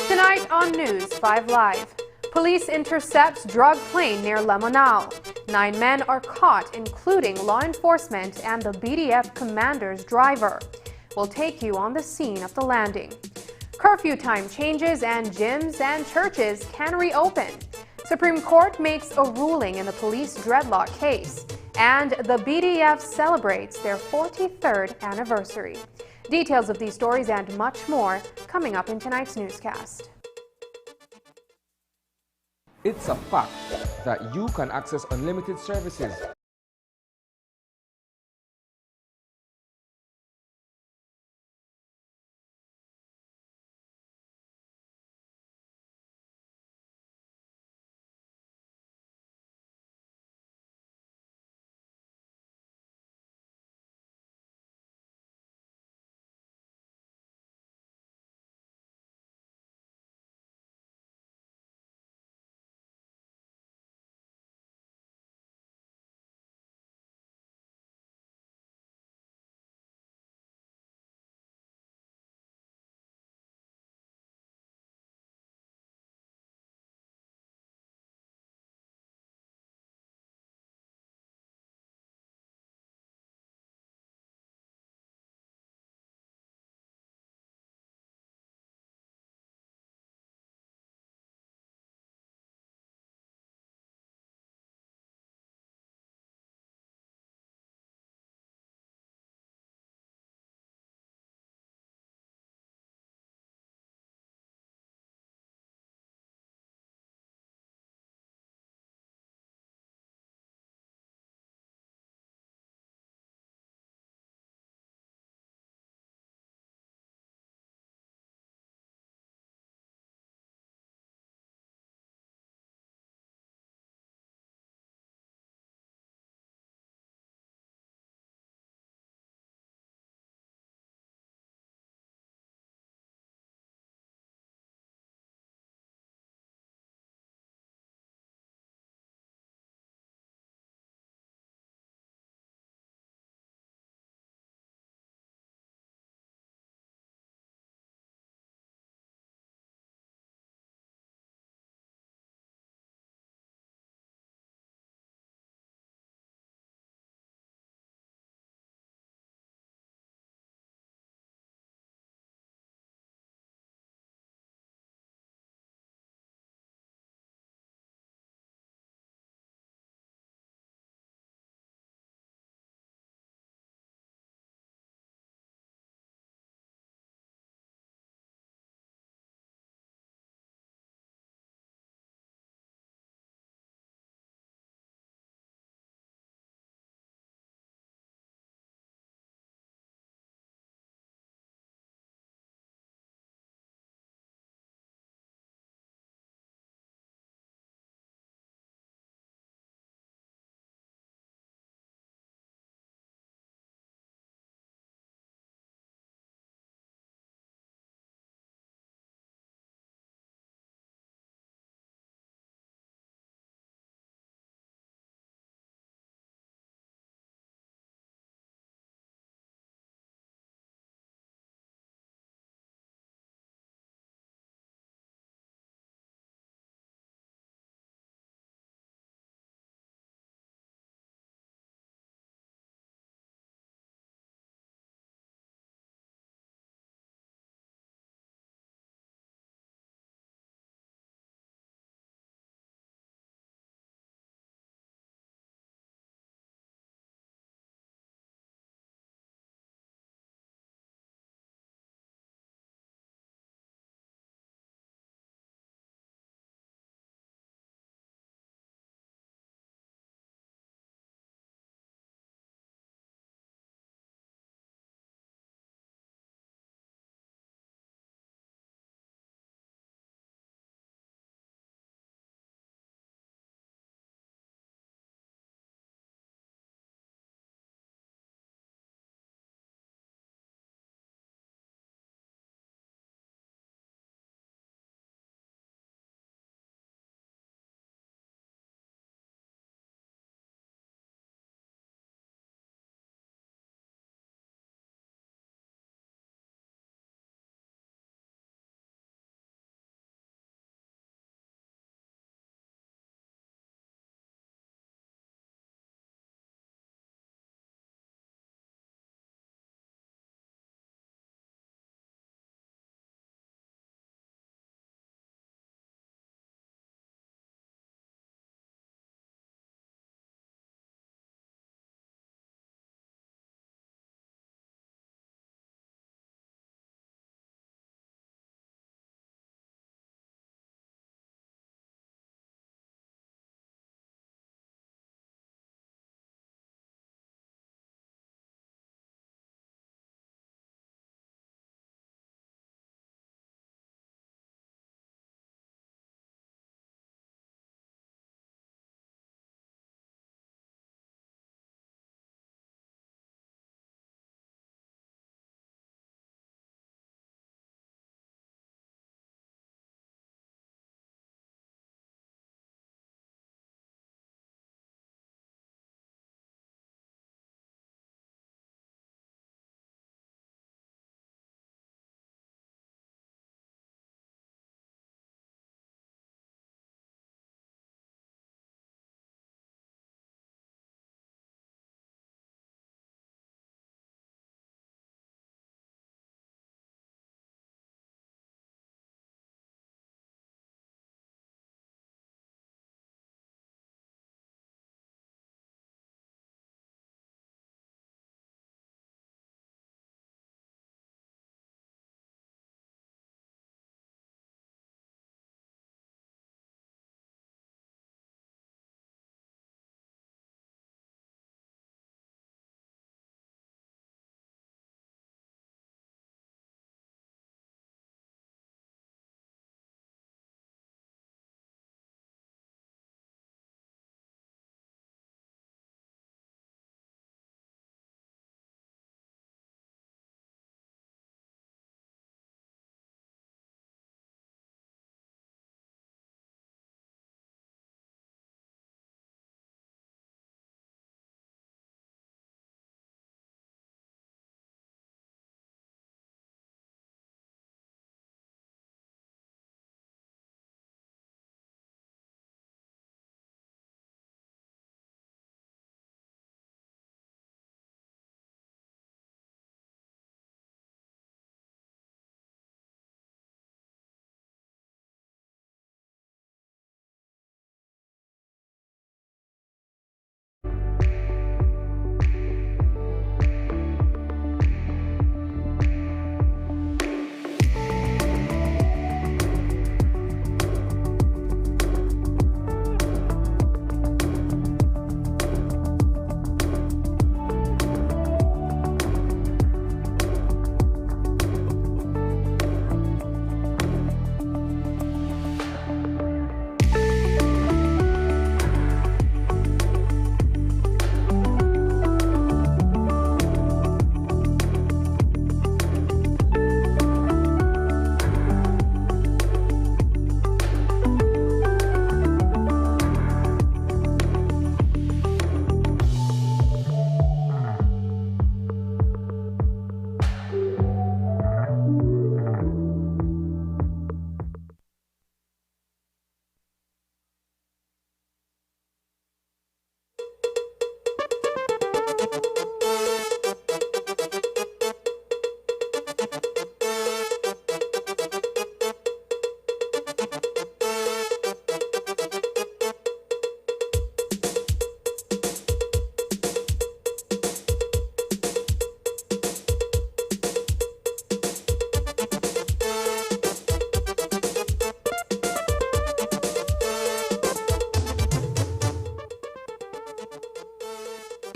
Tonight on News 5 Live, police intercepts drug plane near Lemonal. 9 men are caught, including law enforcement and the BDF commander's driver. We'll take you on the scene of the landing. Curfew time changes and gyms and churches can reopen. Supreme Court makes a ruling in the police dreadlock case. And the BDF celebrates their 43rd anniversary. Details of these stories and much more coming up in tonight's newscast. It's a fact that you can access unlimited services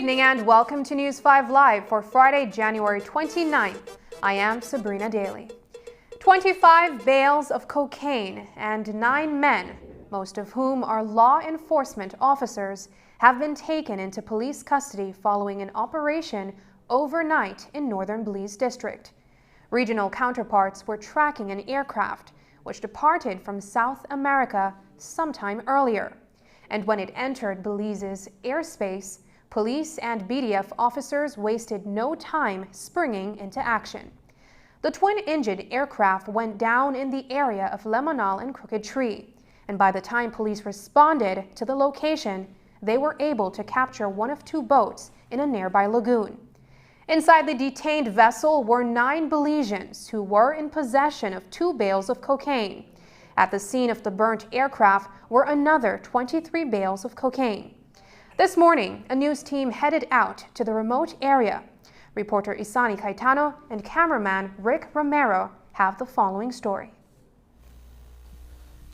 evening and welcome to News 5 Live for Friday, January 29th. I am Sabrina Daly. 25 bales of cocaine and 9 men, most of whom are law enforcement officers, have been taken into police custody following an operation overnight in northern Belize District. Regional counterparts were tracking an aircraft which departed from South America sometime earlier. And when it entered Belize's airspace, police and BDF officers wasted no time springing into action. The twin-engined aircraft went down in the area of Lemonal and Crooked Tree, and by the time police responded to the location, they were able to capture one of 2 boats in a nearby lagoon. Inside the detained vessel were 9 Belizeans who were in possession of 2 bales of cocaine. At the scene of the burnt aircraft were another 23 bales of cocaine. This morning, a news team headed out to the remote area. Reporter Isani Caetano and cameraman Rick Romero have the following story.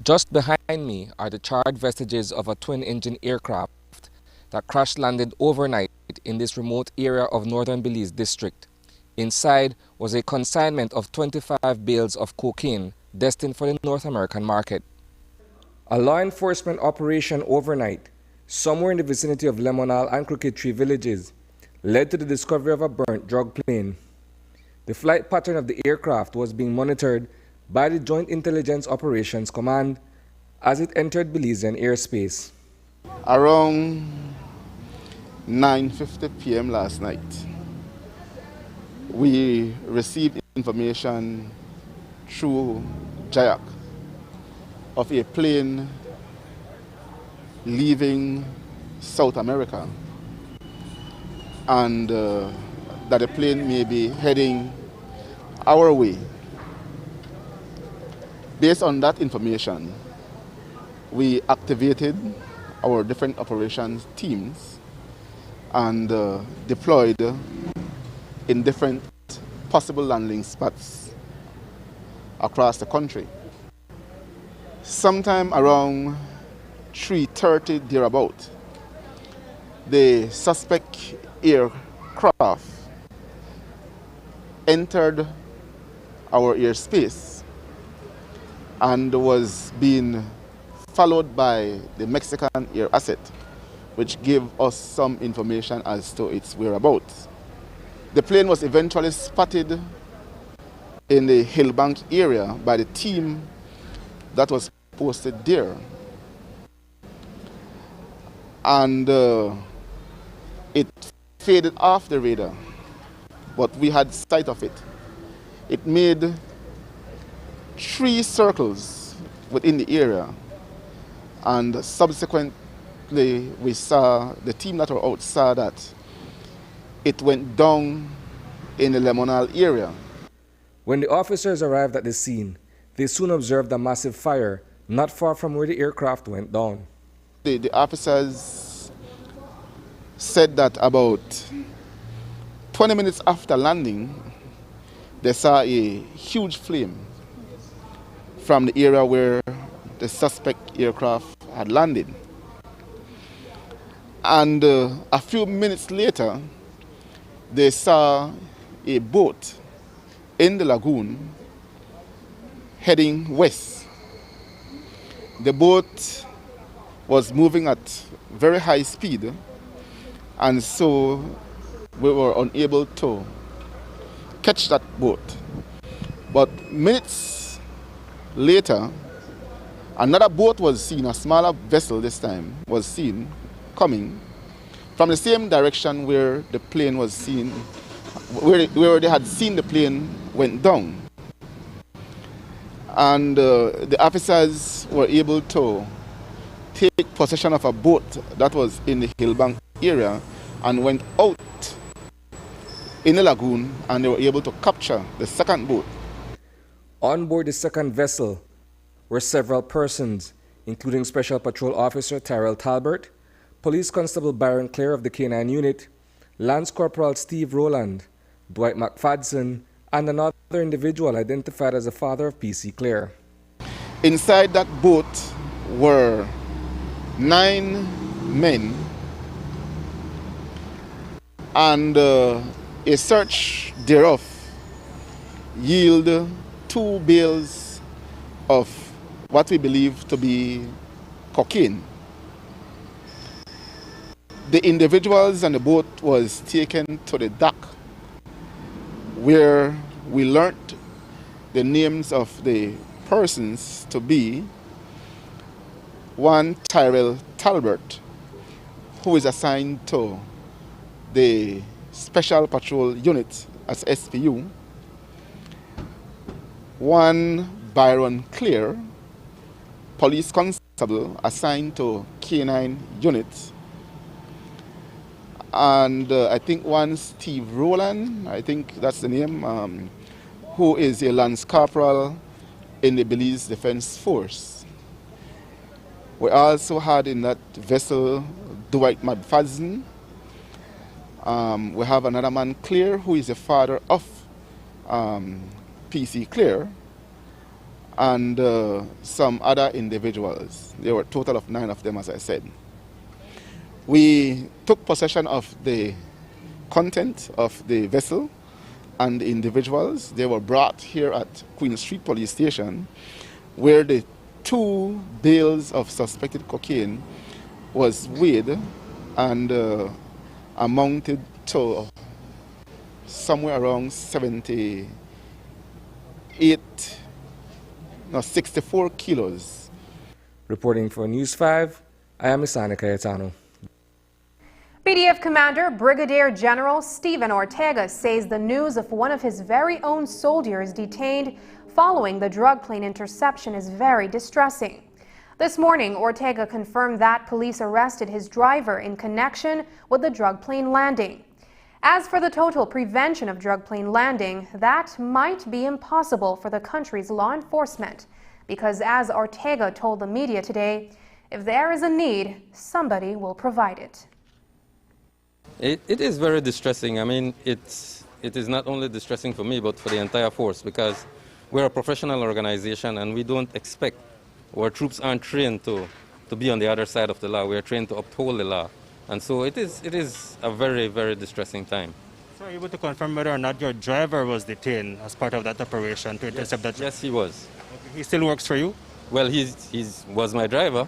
Just behind me are the charred vestiges of a twin-engine aircraft that crash-landed overnight in this remote area of northern Belize District. Inside was a consignment of 25 bales of cocaine destined for the North American market. A law enforcement operation overnight, somewhere in the vicinity of Lemonal and Crooked Tree villages, led to the discovery of a burnt drug plane. The flight pattern of the aircraft was being monitored by the Joint Intelligence Operations Command as it entered Belizean airspace. Around 9:50 p.m. last night, we received information through JAYAC of a plane leaving South America and that the plane may be heading our way. Based on that information, we activated our different operations teams and deployed in different possible landing spots across the country. Sometime around 3:30 thereabout, the suspect aircraft entered our airspace and was being followed by the Mexican air asset, which gave us some information as to its whereabouts. The plane was eventually spotted in the Hillbank area by the team that was posted there. And it faded off the radar, but we had sight of it. It made 3 circles within the area, and subsequently we saw, the team that were out saw that it went down in the Lemonal area. When the officers arrived at the scene, they soon observed a massive fire not far from where the aircraft went down. The officers said that about 20 minutes after landing, they saw a huge flame from the area where the suspect aircraft had landed. And a few minutes later, they saw a boat in the lagoon heading west. The boat was moving at very high speed, and so we were unable to catch that boat. But minutes later, another boat was seen, a smaller vessel this time, was seen coming from the same direction where the plane was seen, where they had seen the plane went down. And the officers were able to take possession of a boat that was in the Hillbank area and went out in the lagoon, and they were able to capture the second boat. On board the second vessel were several persons, including Special Patrol Officer Tyrell Talbert, Police Constable Byron Clare of the K9 Unit, Lance Corporal Steve Rowland, Dwight McFadden, and another individual identified as the father of PC Clare. Inside that boat were 9 men and a search thereof yield 2 bales of what we believe to be cocaine. The individuals and the boat was taken to the dock, where we learnt the names of the persons to be one Tyrell Talbert, who is assigned to the Special Patrol Unit as SPU, one Byron Clear, police constable assigned to K9 Unit, and I think one Steve Rowland, I think that's the name, who is a Lance Corporal in the Belize Defense Force. We also had in that vessel Dwight Madfadzen. We have another man, Clear, who is the father of PC Clear, and some other individuals. There were a total of 9 of them, as I said. We took possession of the content of the vessel and the individuals. They were brought here at Queen Street Police Station, where the 2 bales of suspected cocaine was weighed and amounted to somewhere around 64 kilos. Reporting for News 5, I am Isani Cayetano. BDF Commander Brigadier General Stephen Ortega says the news of one of his very own soldiers detained following the drug plane interception is very distressing. This morning, Ortega confirmed that police arrested his driver in connection with the drug plane landing. As for the total prevention of drug plane landing, that might be impossible for the country's law enforcement, because as Ortega told the media today, if there is a need, somebody will provide it. It is very distressing. I mean, it is not only distressing for me, but for the entire force, because we're a professional organization and we don't expect, our troops aren't trained to be on the other side of the law. We are trained to uphold the law. And so it is a very, very distressing time. So are you able to confirm whether or not your driver was detained as part of that operation to intercept that? Yes, he was. Okay. He still works for you? Well, he was my driver.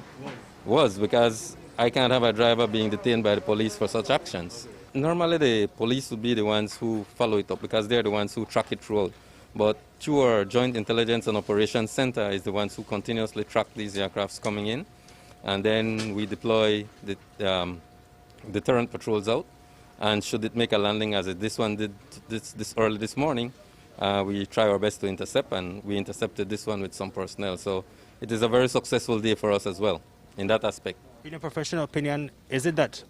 Was, because I can't have a driver being detained by the police for such actions. Normally the police would be the ones who follow it up because they're the ones who track it throughout. But through our Joint Intelligence and Operations Center is the ones who continuously track these aircrafts coming in. And then we deploy the deterrent patrols out. And should it make a landing as this one did this early this morning, we try our best to intercept, and we intercepted this one with some personnel. So it is a very successful day for us as well in that aspect. In your professional opinion, is it that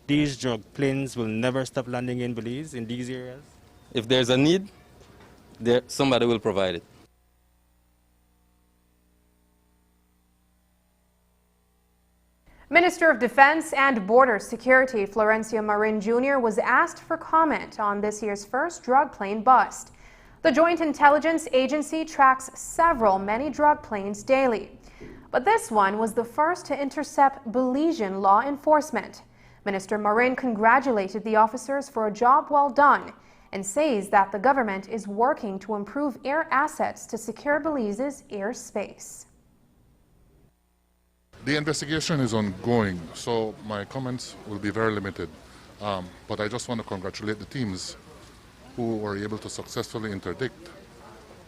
these drug planes will never stop landing in Belize, in these areas? If there's a need, somebody will provide it. Minister of Defense and Border Security Florencio Marin Jr. was asked for comment on this year's first drug plane bust. The Joint Intelligence Agency tracks many drug planes daily. But this one was the first to intercept Belizean law enforcement. Minister Marin congratulated the officers for a job well done and says that the government is working to improve air assets to secure Belize's airspace. The investigation is ongoing, so my comments will be very limited. But I just want to congratulate the teams who were able to successfully interdict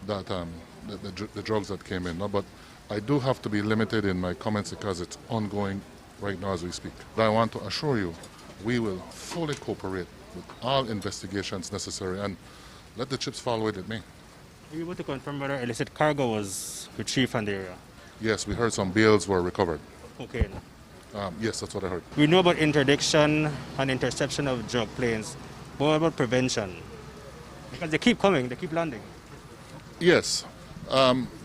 that, the drugs that came in. But I do have to be limited in my comments because it's ongoing right now as we speak. But I want to assure you, we will fully cooperate with all investigations necessary and let the chips fall where they may. Are you able to confirm whether illicit cargo was retrieved from the area? Yes, we heard some bales were recovered. Okay. Yes, that's what I heard. We know about interdiction and interception of drug planes, but what about prevention? Because they keep coming, they keep landing. Yes,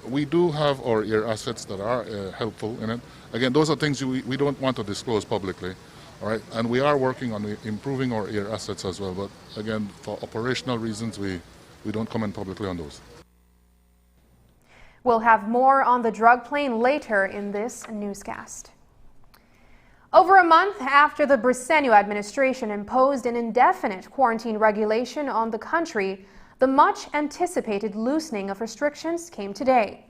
we do have our air assets that are helpful in it. Again, those are things we don't want to disclose publicly, all right? And we are working on improving our air assets as well. But again, for operational reasons, we don't comment publicly on those. We'll have more on the drug plane later in this newscast. Over a month after the Briceño administration imposed an indefinite quarantine regulation on the country, the much-anticipated loosening of restrictions came today.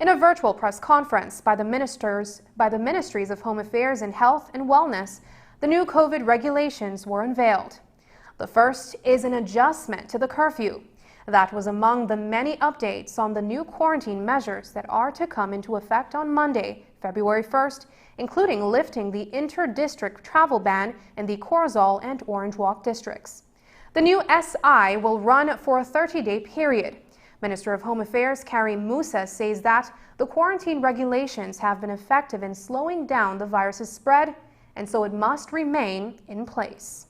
In a virtual press conference by the Ministries of Home Affairs and Health and Wellness, the new COVID regulations were unveiled. The first is an adjustment to the curfew. That was among the many updates on the new quarantine measures that are to come into effect on Monday, February 1st, including lifting the inter-district travel ban in the Corozal and Orange Walk districts. The new SI will run for a 30-day period. Minister of Home Affairs Carrie Musa says that the quarantine regulations have been effective in slowing down the virus's spread, and so it must remain in place.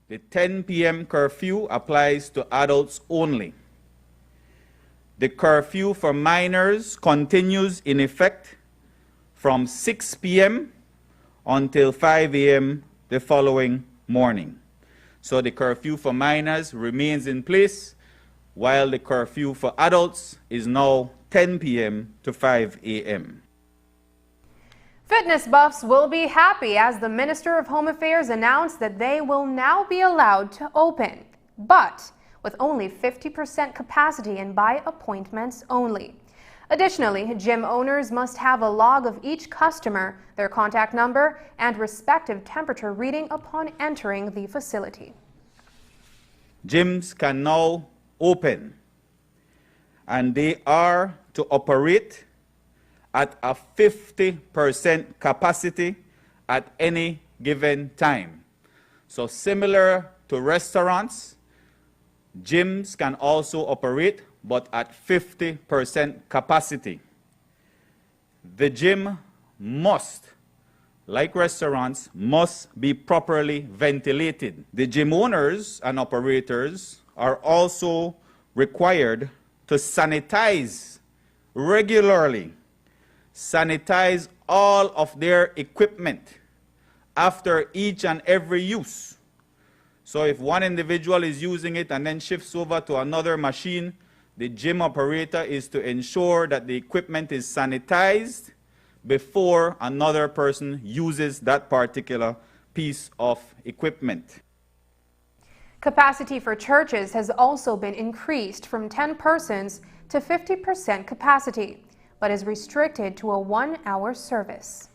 The 10 p.m. curfew applies to adults only. The curfew for minors continues in effect from 6 p.m. until 5 a.m. the following morning. So the curfew for minors remains in place, while the curfew for adults is now 10 p.m. to 5 a.m. Fitness buffs will be happy as the Minister of Home Affairs announced that they will now be allowed to open, but with only 50% capacity and by appointments only. Additionally, gym owners must have a log of each customer, their contact number, and respective temperature reading upon entering the facility. Gyms can now open, and they are to operate at a 50% capacity at any given time. So similar to restaurants, gyms can also operate, but at 50% capacity. The gym must, like restaurants, must be properly ventilated. The gym owners and operators are also required to sanitize regularly. Sanitize all of their equipment after each and every use. So if one individual is using it and then shifts over to another machine, the gym operator is to ensure that the equipment is sanitized before another person uses that particular piece of equipment. Capacity for churches has also been increased from 10 persons to 50% capacity, but is restricted to a 1-hour service.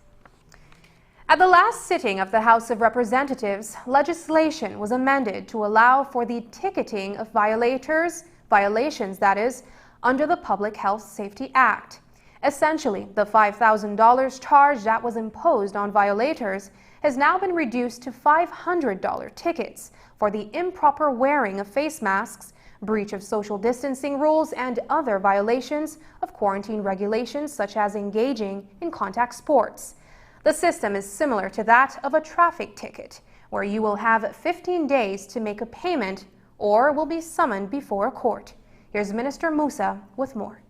At the last sitting of the House of Representatives, legislation was amended to allow for the ticketing of violations that is, under the Public Health Safety Act. Essentially, the $5,000 charge that was imposed on violators has now been reduced to $500 tickets for the improper wearing of face masks, breach of social distancing rules, and other violations of quarantine regulations such as engaging in contact sports. The system is similar to that of a traffic ticket, where you will have 15 days to make a payment or will be summoned before a court. Here's Minister Musa with more.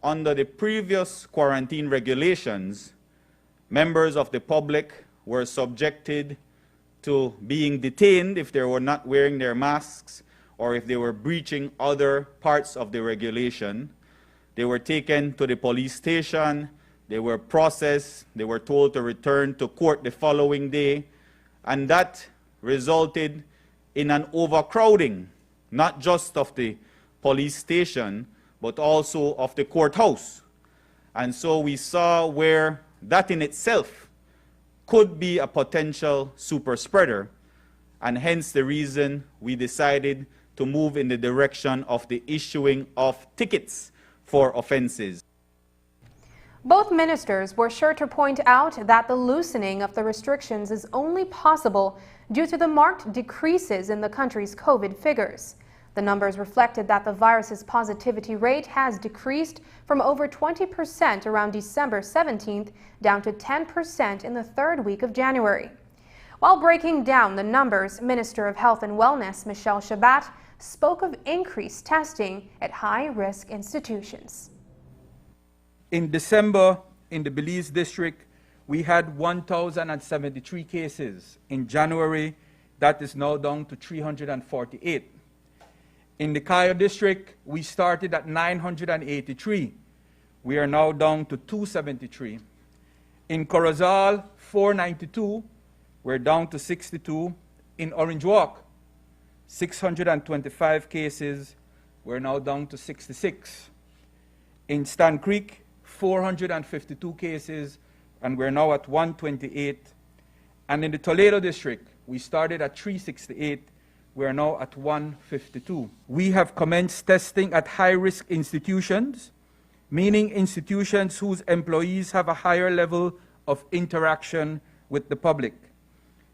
Under the previous quarantine regulations, members of the public were subjected to being detained if they were not wearing their masks or if they were breaching other parts of the regulation. They were taken to the police station, they were processed, they were told to return to court the following day, and that resulted in an overcrowding, not just of the police station, but also of the courthouse. And so we saw where that in itself could be a potential super spreader, and hence the reason we decided to move in the direction of the issuing of tickets for offenses. Both ministers were sure to point out that the loosening of the restrictions is only possible due to the marked decreases in the country's COVID figures. The numbers reflected that the virus's positivity rate has decreased from over 20% around December 17th down to 10% in the third week of January. While breaking down the numbers, Minister of Health and Wellness Michelle Shabat spoke of increased testing at high-risk institutions. In December, in the Belize district, we had 1,073 cases. In January, that is now down to 348. In the Cayo district, we started at 983. We are now down to 273. In Corozal, 492, we're down to 62. In Orange Walk, 625 cases, we're now down to 66. In Stan Creek, 452 cases, and we're now at 128. And in the Toledo district, we started at 368, we're now at 152. We have commenced testing at high-risk institutions, meaning institutions whose employees have a higher level of interaction with the public.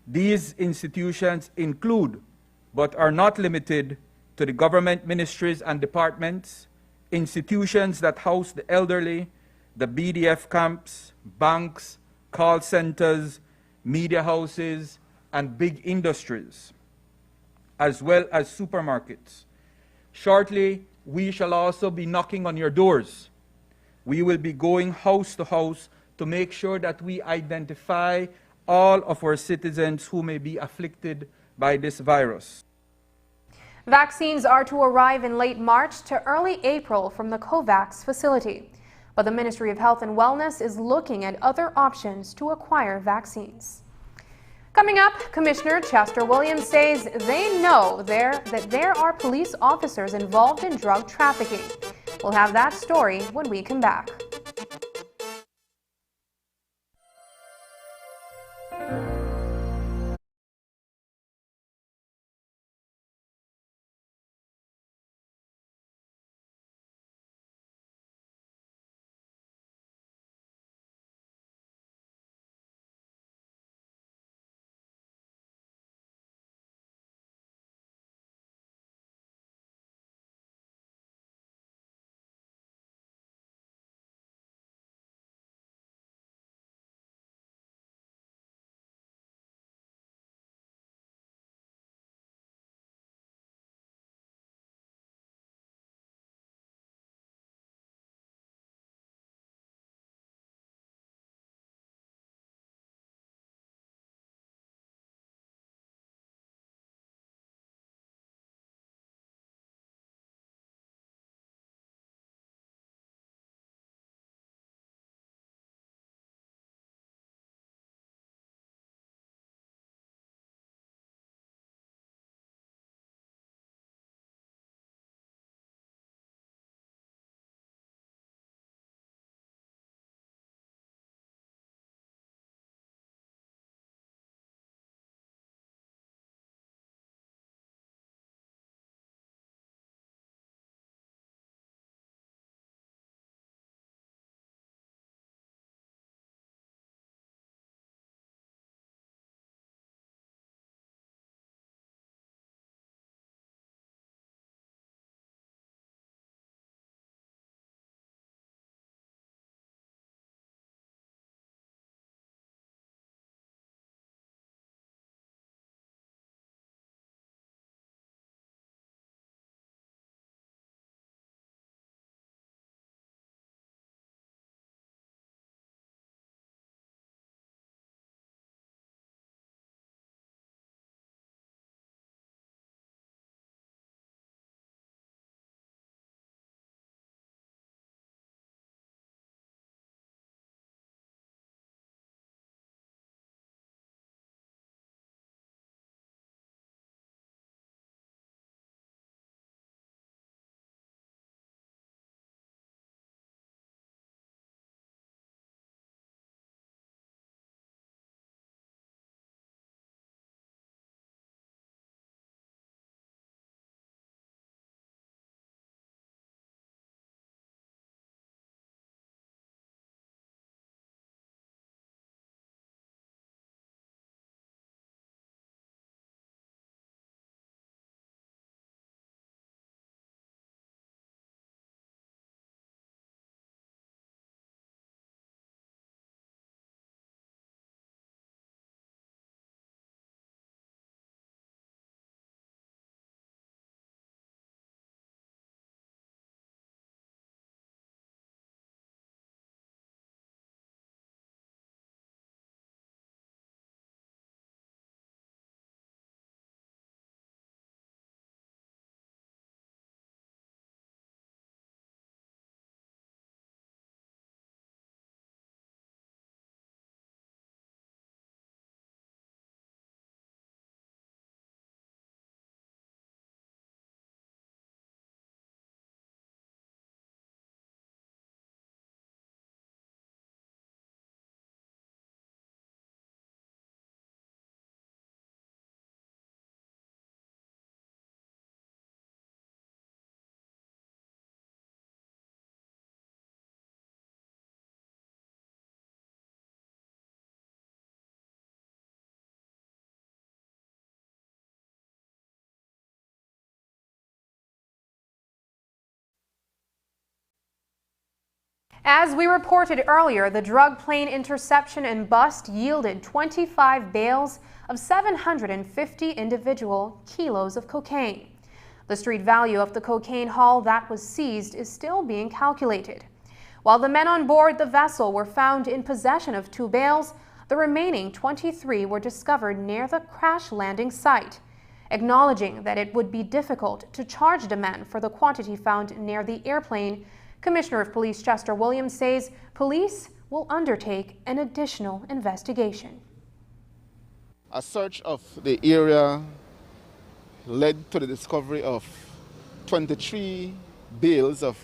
These institutions include, but are not limited to, the government ministries and departments, institutions that house the elderly, the BDF camps, banks, call centers, media houses, and big industries, as well as supermarkets. Shortly, we shall also be knocking on your doors. We will be going house to house to make sure that we identify all of our citizens who may be afflicted by this virus. Vaccines are to arrive in late March to early April from the COVAX facility. But the Ministry of Health and Wellness is looking at other options to acquire vaccines. Coming up, Commissioner Chester Williams says they know that there are police officers involved in drug trafficking. We'll have that story when we come back. As we reported earlier, the drug plane interception and bust yielded 25 bales of 750 individual kilos of cocaine. The street value of the cocaine haul that was seized is still being calculated. While the men on board the vessel were found in possession of 2 bales, the remaining 23 were discovered near the crash landing site. Acknowledging that it would be difficult to charge the men for the quantity found near the airplane, Commissioner of Police Chester Williams says police will undertake an additional investigation. A search of the area led to the discovery of 23 bales of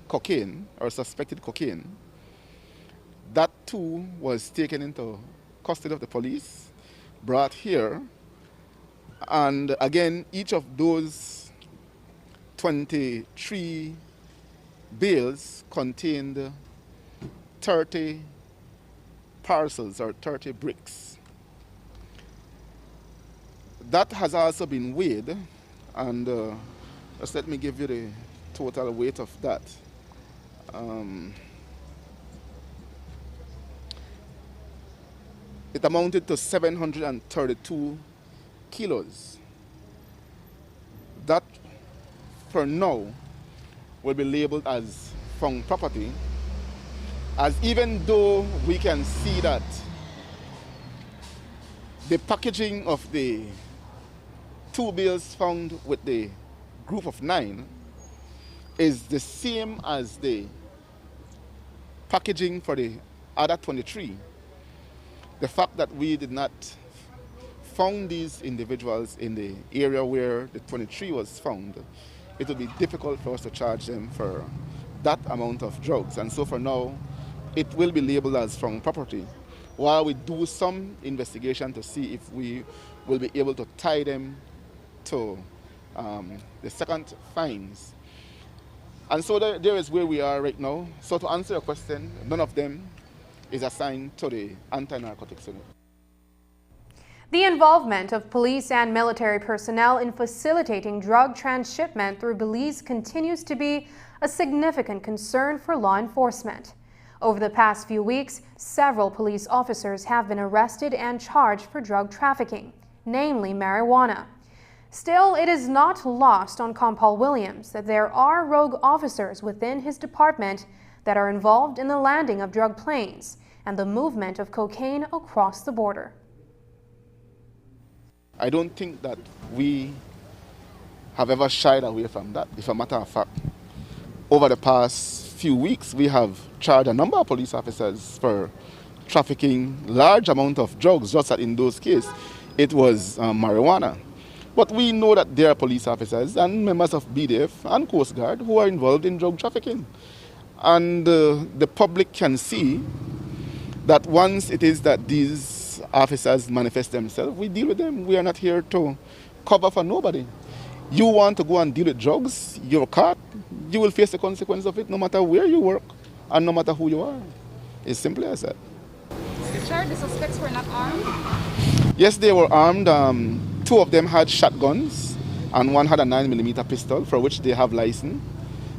cocaine or suspected cocaine. That too was taken into custody of the police, brought here, and again each of those 23 bales contained 30 parcels or 30 bricks. That has also been weighed, and just let me give you the total weight of that. It amounted to 732 kilos. That, for now, will be labeled as found property, as even though we can see that the packaging of the 2 bales found with the group of 9 is the same as the packaging for the other 23. The fact that we did not found these individuals in the area where the 23 was found, it would be difficult for us to charge them for that amount of drugs. And so for now, it will be labeled as found property, while we do some investigation to see if we will be able to tie them to the second fines. And so there is where we are right now. So to answer your question, none of them is assigned to the anti-narcotics unit. The involvement of police and military personnel in facilitating drug transshipment through Belize continues to be a significant concern for law enforcement. Over the past few weeks, several police officers have been arrested and charged for drug trafficking, namely marijuana. Still, it is not lost on Compal Williams that there are rogue officers within his department that are involved in the landing of drug planes and the movement of cocaine across the border. I don't think that we have ever shied away from that. If a matter of fact, over the past few weeks, we have charged a number of police officers for trafficking large amount of drugs, just that in those cases, it was marijuana. But we know that there are police officers and members of BDF and Coast Guard who are involved in drug trafficking. And the public can see that once it is that these officers manifest themselves, we deal with them. We are not here to cover for nobody. You want to go and deal with drugs, you're caught, you will face the consequence of it no matter where you work and no matter who you are. It's simple as that. Sir, the suspects were not armed? Yes, they were armed. 2 of them had shotguns and 1 had a 9mm pistol for which they have license.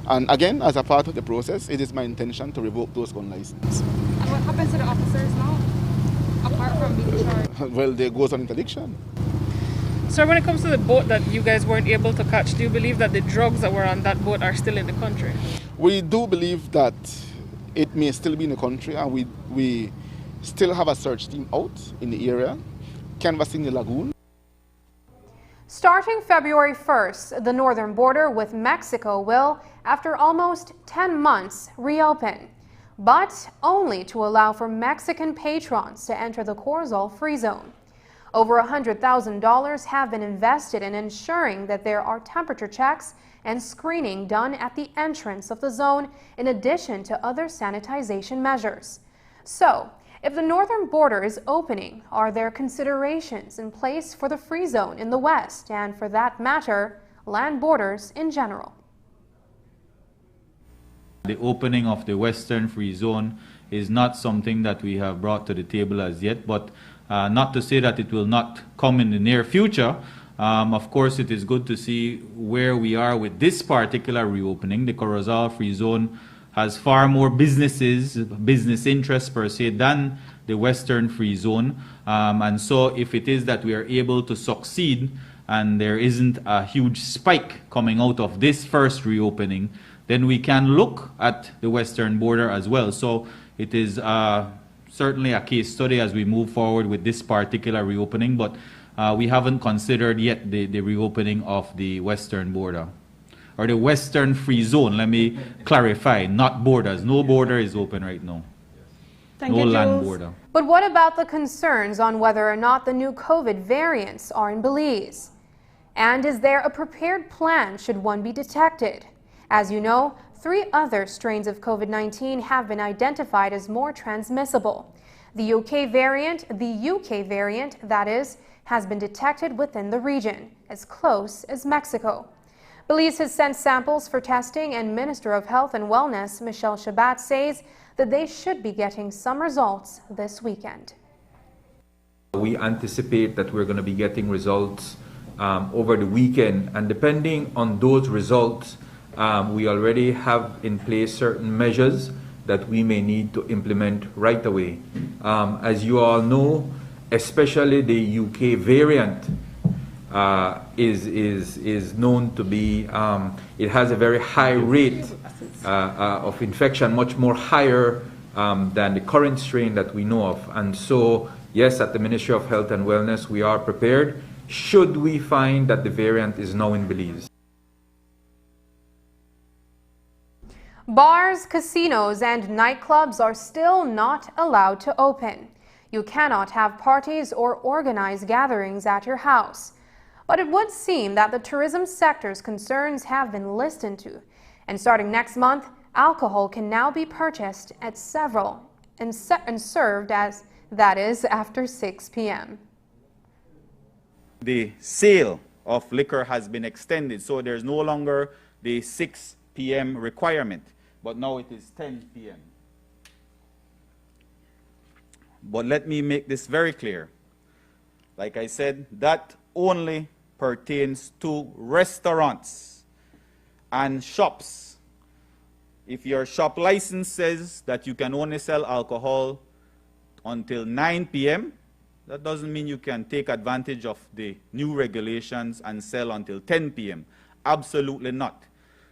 And again, as a part of the process, it is my intention to revoke those gun licenses. And what happens to the officers now, apart from being charged? Well, they go on interdiction. Sir, when it comes to the boat that you guys weren't able to catch, do you believe that the drugs that were on that boat are still in the country? We do believe that it may still be in the country, and we still have a search team out in the area, canvassing the lagoon. Starting February 1st, the northern border with Mexico will, after almost 10 months, reopen, but only to allow for Mexican patrons to enter the Corzal Free Zone. Over $100,000 have been invested in ensuring that there are temperature checks and screening done at the entrance of the zone, in addition to other sanitization measures. So, if the northern border is opening, are there considerations in place for the free zone in the west and, for that matter, land borders in general? The opening of the western free zone is not something that we have brought to the table as yet, but not to say that it will not come in the near future. Of course, it is good to see where we are with this particular reopening. The Corzal Free Zone has far more businesses, business interests per se, than the Western Free Zone. And so if it is that we are able to succeed and there isn't a huge spike coming out of this first reopening, then we can look at the western border as well. So it is certainly a case study as we move forward with this particular reopening, but we haven't considered yet the reopening of the western border. Or the Western Free Zone, let me clarify, not borders. No border is open right now. Thank no you, land Jules. border. But what about the concerns on whether or not the new COVID variants are in Belize? And is there a prepared plan should one be detected? As you know, 3 other strains of COVID-19 have been identified as more transmissible. The UK variant, that is, has been detected within the region, as close as Mexico. Belize has sent samples for testing, and Minister of Health and Wellness, Michelle Shabat, says that they should be getting some results this weekend. We anticipate that we're going to be getting results over the weekend, and depending on those results, we already have in place certain measures that we may need to implement right away. As you all know, especially the UK variant is known to be, it has a very high rate of infection, much more higher than the current strain that we know of. And so, yes, at the Ministry of Health and Wellness, we are prepared should we find that the variant is now in Belize. Bars, casinos, and nightclubs are still not allowed to open. You cannot have parties or organize gatherings at your house. But it would seem that the tourism sector's concerns have been listened to. And starting next month, alcohol can now be purchased at several and served as, that is, after 6 p.m. The sale of liquor has been extended, so there's no longer the 6 p.m. requirement, but now it is 10 p.m. But let me make this very clear. Like I said, that only pertains to restaurants and shops. If your shop license says that you can only sell alcohol until 9 p.m., that doesn't mean you can take advantage of the new regulations and sell until 10 p.m. Absolutely not.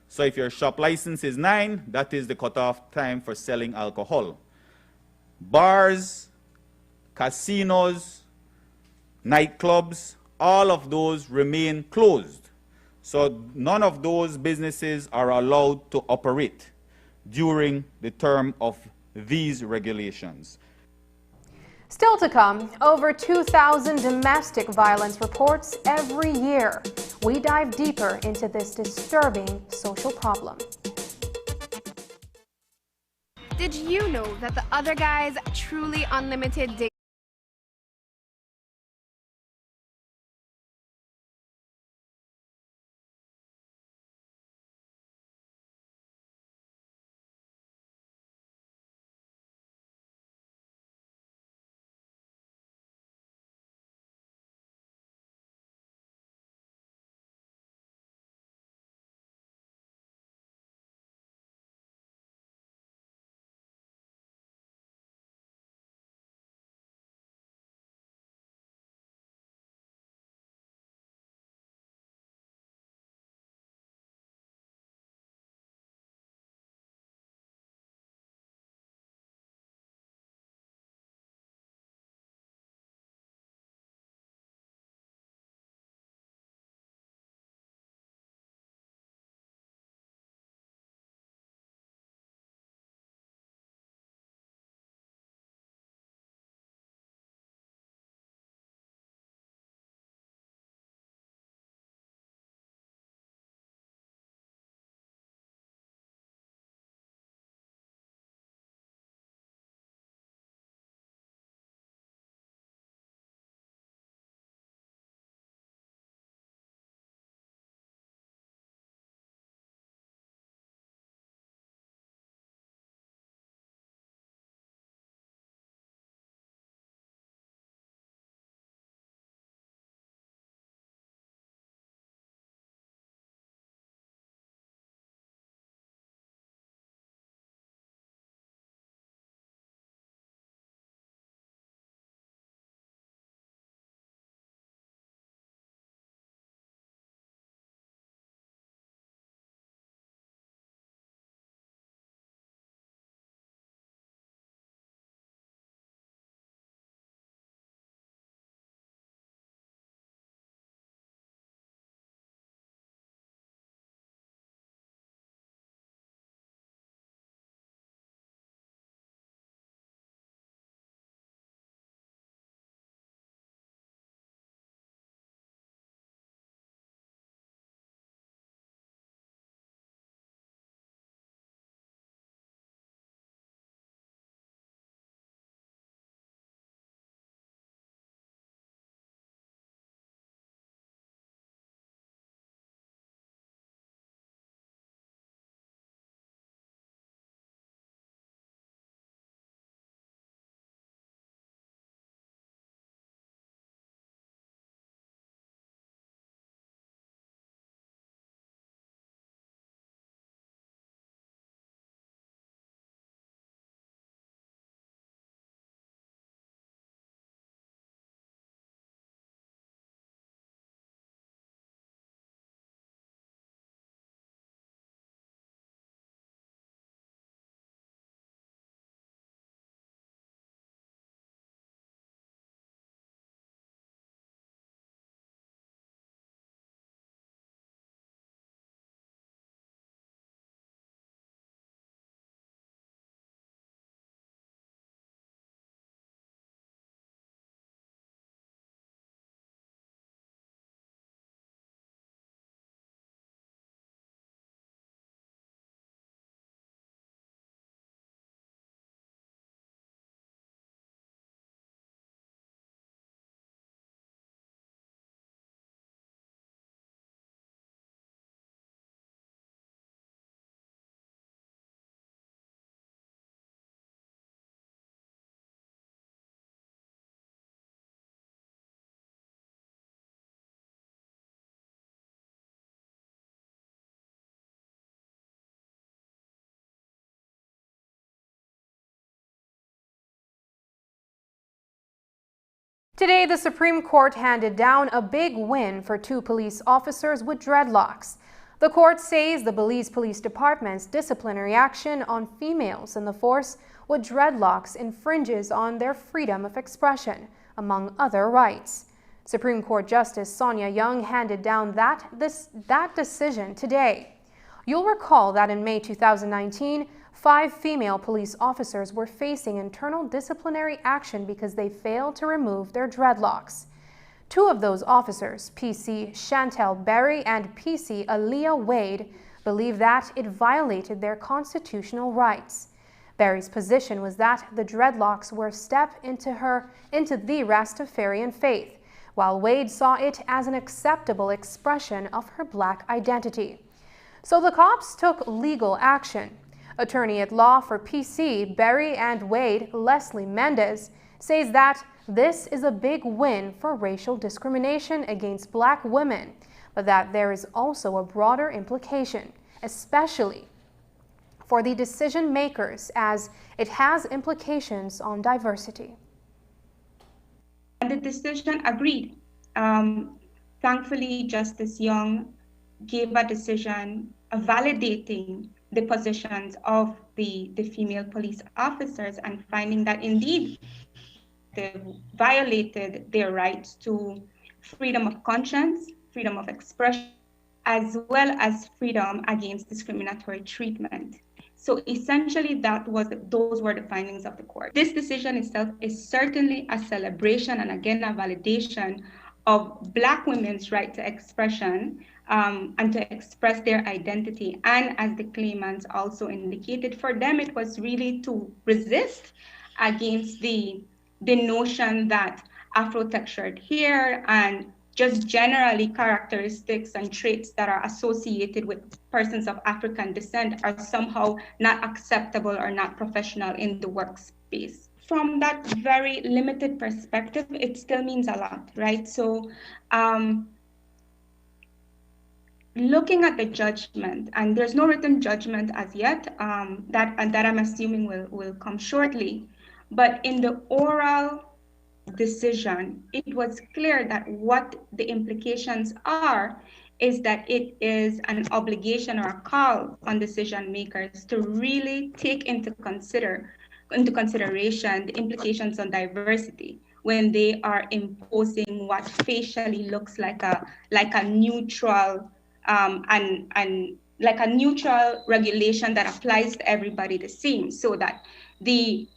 So if your shop license is 9, that is the cutoff time for selling alcohol. Bars, casinos, nightclubs, all of those remain closed. So none of those businesses are allowed to operate during the term of these regulations. Still to come, over 2,000 domestic violence reports every year. We dive deeper into this disturbing social problem. Did you know that the other guy's truly unlimited Today, the Supreme Court handed down a big win for 2 police officers with dreadlocks. The court says the Belize Police Department's disciplinary action on females in the force with dreadlocks infringes on their freedom of expression, among other rights. Supreme Court Justice Sonia Young handed down that decision today. You'll recall that in May 2019, 5 female police officers were facing internal disciplinary action because they failed to remove their dreadlocks. 2 of those officers, PC Chantel Berry and PC Aaliyah Wade, believe that it violated their constitutional rights. Berry's position was that the dreadlocks were a step into the Rastafarian faith, while Wade saw it as an acceptable expression of her black identity. So the cops took legal action. Attorney at law for PC, Berry and Wade, Leslie Mendez, says that this is a big win for racial discrimination against black women, but that there is also a broader implication, especially for the decision makers, as it has implications on diversity. And the decision agreed. Thankfully, Justice Young gave a decision validating the positions of the female police officers and finding that indeed they violated their rights to freedom of conscience, freedom of expression, as well as freedom against discriminatory treatment. So essentially, those were the findings of the court. This decision itself is certainly a celebration and again a validation of Black women's right to expression and to express their identity. And as the claimants also indicated, for them it was really to resist against the notion that Afro-textured hair and just generally characteristics and traits that are associated with persons of African descent are somehow not acceptable or not professional in the workspace. From that very limited perspective, it still means a lot, right? So looking at the judgment, and there's no written judgment as yet, that I'm assuming will come shortly, but in the oral decision, it was clear that what the implications are is that it is an obligation or a call on decision makers to really take into consideration the implications on diversity when they are imposing what facially looks like a neutral and like a neutral regulation that applies to everybody the same, so that the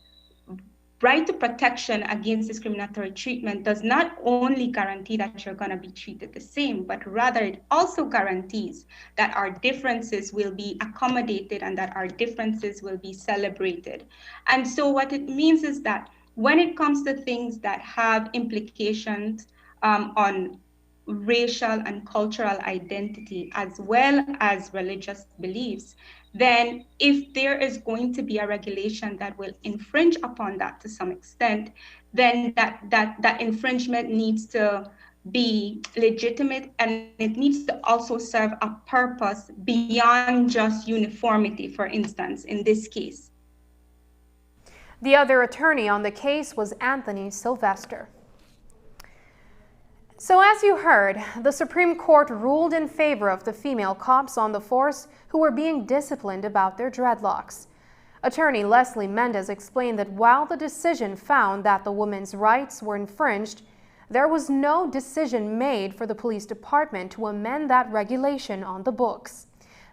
right to protection against discriminatory treatment does not only guarantee that you're going to be treated the same, but rather it also guarantees that our differences will be accommodated and that our differences will be celebrated. And so what it means is that when it comes to things that have implications on racial and cultural identity as well as religious beliefs, then if there is going to be a regulation that will infringe upon that to some extent, then that infringement needs to be legitimate, and it needs to also serve a purpose beyond just uniformity, for instance, in this case. The other attorney on the case was Anthony Sylvester. So as you heard, the Supreme Court ruled in favor of the female cops on the force who were being disciplined about their dreadlocks. Attorney Leslie Mendez explained that while the decision found that the women's rights were infringed, there was no decision made for the police department to amend that regulation on the books.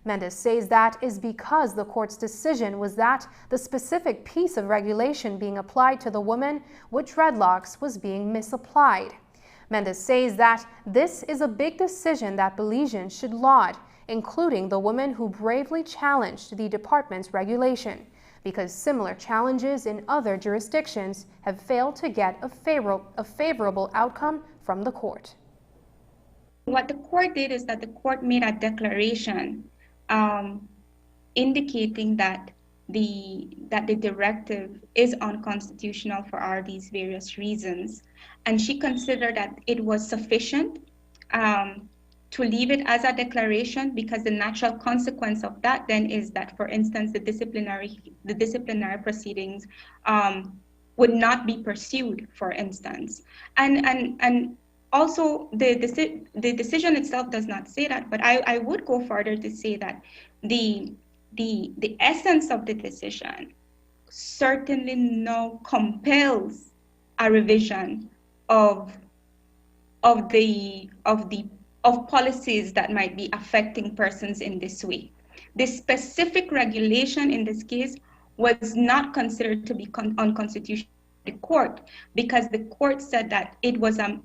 Mendez says that is because the court's decision was that the specific piece of regulation being applied to the woman with dreadlocks was being misapplied. Mendez says that this is a big decision that Belizeans should laud, including the woman who bravely challenged the department's regulation, because similar challenges in other jurisdictions have failed to get a favorable outcome from the court. What the court did is that the court made a declaration indicating that the directive is unconstitutional for all these various reasons. And she considered that it was sufficient to leave it as a declaration, because the natural consequence of that then is that, for instance, the disciplinary proceedings would not be pursued, for instance. And also the decision itself does not say that, but I would go further to say that the essence of the decision certainly now compels a revision of policies that might be affecting persons in this way. The specific regulation in this case was not considered to be unconstitutional by the court, because the court said that it was a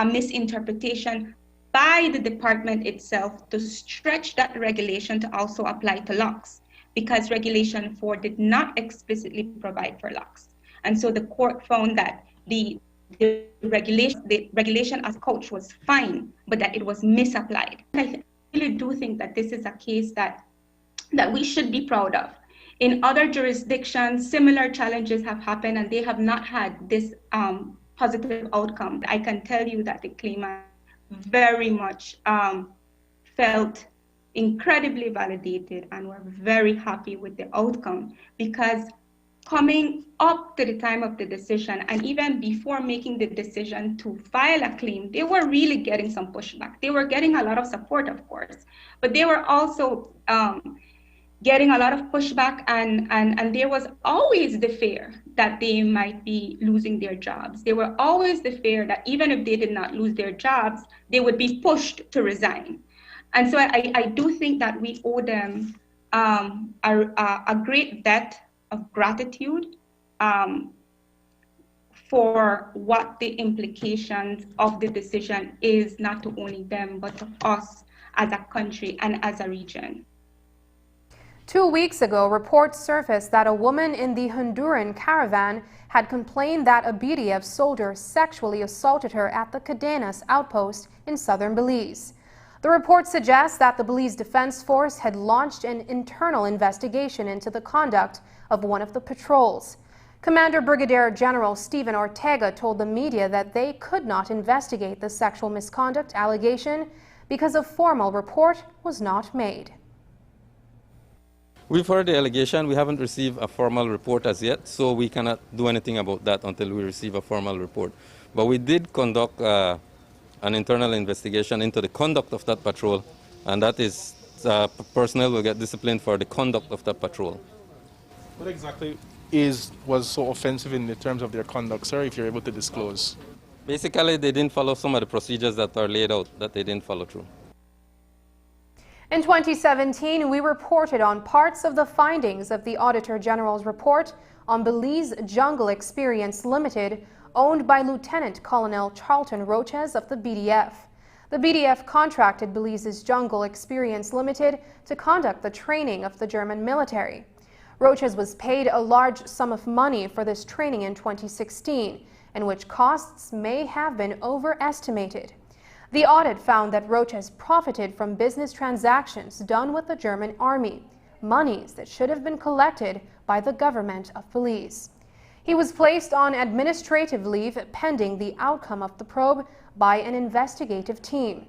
misinterpretation by the department itself to stretch that regulation to also apply to locks, because Regulation 4 did not explicitly provide for locks. And so the court found that the regulation as coach was fine, but that it was misapplied. I really do think that this is a case that we should be proud of. In other jurisdictions, similar challenges have happened and they have not had this positive outcome. I can tell you that the claimant very much felt incredibly validated and were very happy with the outcome, because coming up to the time of the decision and even before making the decision to file a claim, they were really getting some pushback. They were getting a lot of support, of course, but they were also getting a lot of pushback, and there was always the fear that they might be losing their jobs. There were always the fear that even if they did not lose their jobs, they would be pushed to resign. And so I do think that we owe them a great debt of gratitude for what the implications of the decision is, not to only them, but to us as a country and as a region. 2 weeks ago, reports surfaced that a woman in the Honduran caravan had complained that a BDF soldier sexually assaulted her at the Cadenas outpost in southern Belize. The report suggests that the Belize Defense Force had launched an internal investigation into the conduct of one of the patrols. Commander Brigadier General Stephen Ortega told the media that they could not investigate the sexual misconduct allegation because a formal report was not made. We've heard the allegation. We haven't received a formal report as yet, so we cannot do anything about that until we receive a formal report. But we did conduct an internal investigation into the conduct of that patrol, and that is personnel will get disciplined for the conduct of that patrol. What exactly was so offensive in the terms of their conduct, sir, if you're able to disclose? Basically, they didn't follow some of the procedures that are laid out, that they didn't follow through. In 2017, we reported on parts of the findings of the Auditor General's report on Belize Jungle Experience Limited, owned by Lieutenant Colonel Charlton Roches of the BDF. The BDF contracted Belize's Jungle Experience Limited to conduct the training of the German military. Roches was paid a large sum of money for this training in 2016, in which costs may have been overestimated. The audit found that Roches profited from business transactions done with the German army, monies that should have been collected by the government of Belize. He was placed on administrative leave pending the outcome of the probe by an investigative team.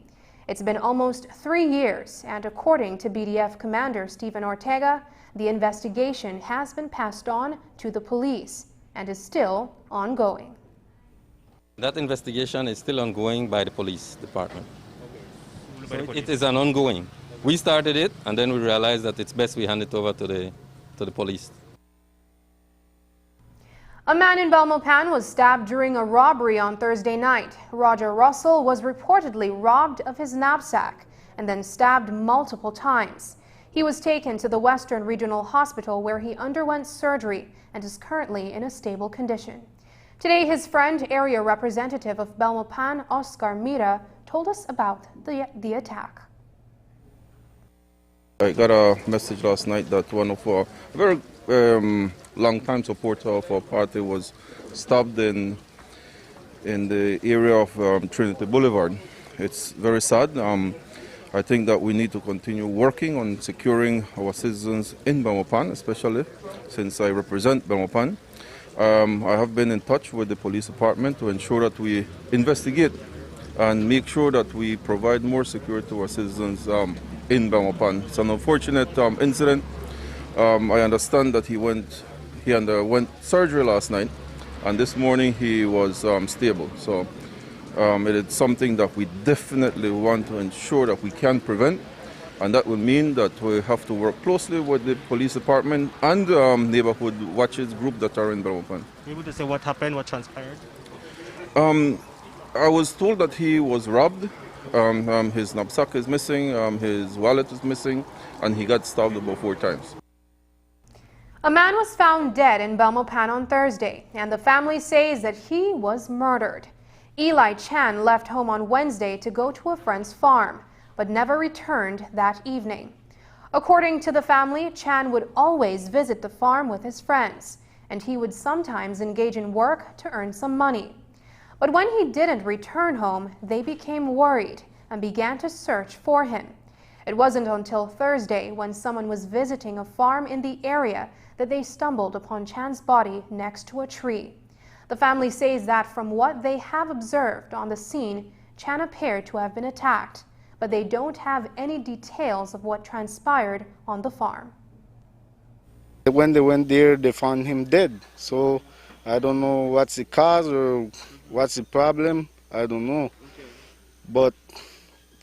It's been almost 3 years, and according to BDF Commander Stephen Ortega, the investigation has been passed on to the police and is still ongoing. That investigation is still ongoing by the police department. So it is an ongoing. We started it, and then we realized that it's best we hand it over to the police. A man in Belmopan was stabbed during a robbery on Thursday night. Roger Russell was reportedly robbed of his knapsack and then stabbed multiple times. He was taken to the Western Regional Hospital where he underwent surgery and is currently in a stable condition. Today, his friend, area representative of Belmopan, Oscar Mira, told us about the attack. I got a message last night that one of our very long-time supporter of our party was stabbed in the area of Trinity Boulevard. It's very sad. I think that we need to continue working on securing our citizens in Belmopan, especially since I represent Belmopan. I have been in touch with the police department to ensure that we investigate and make sure that we provide more security to our citizens in Belmopan. It's an unfortunate incident. I understand that he he underwent surgery last night, and this morning he was stable. So it is something that we definitely want to ensure that we can prevent, and that will mean that we have to work closely with the police department and neighborhood watches group that are in Belmopan. Able to say what happened, what transpired? I was told that he was robbed. His knapsack is missing, his wallet is missing, and he got stabbed about 4 times. A man was found dead in Belmopan on Thursday, and the family says that he was murdered. Eli Chan left home on Wednesday to go to a friend's farm, but never returned that evening. According to the family, Chan would always visit the farm with his friends, and he would sometimes engage in work to earn some money. But when he didn't return home, they became worried and began to search for him. It wasn't until Thursday, when someone was visiting a farm in the area, that they stumbled upon Chan's body next to a tree. The family says that from what they have observed on the scene, Chan appeared to have been attacked, but they don't have any details of what transpired on the farm. When they went there, they found him dead. So I don't know what's the cause or what's the problem. I don't know. But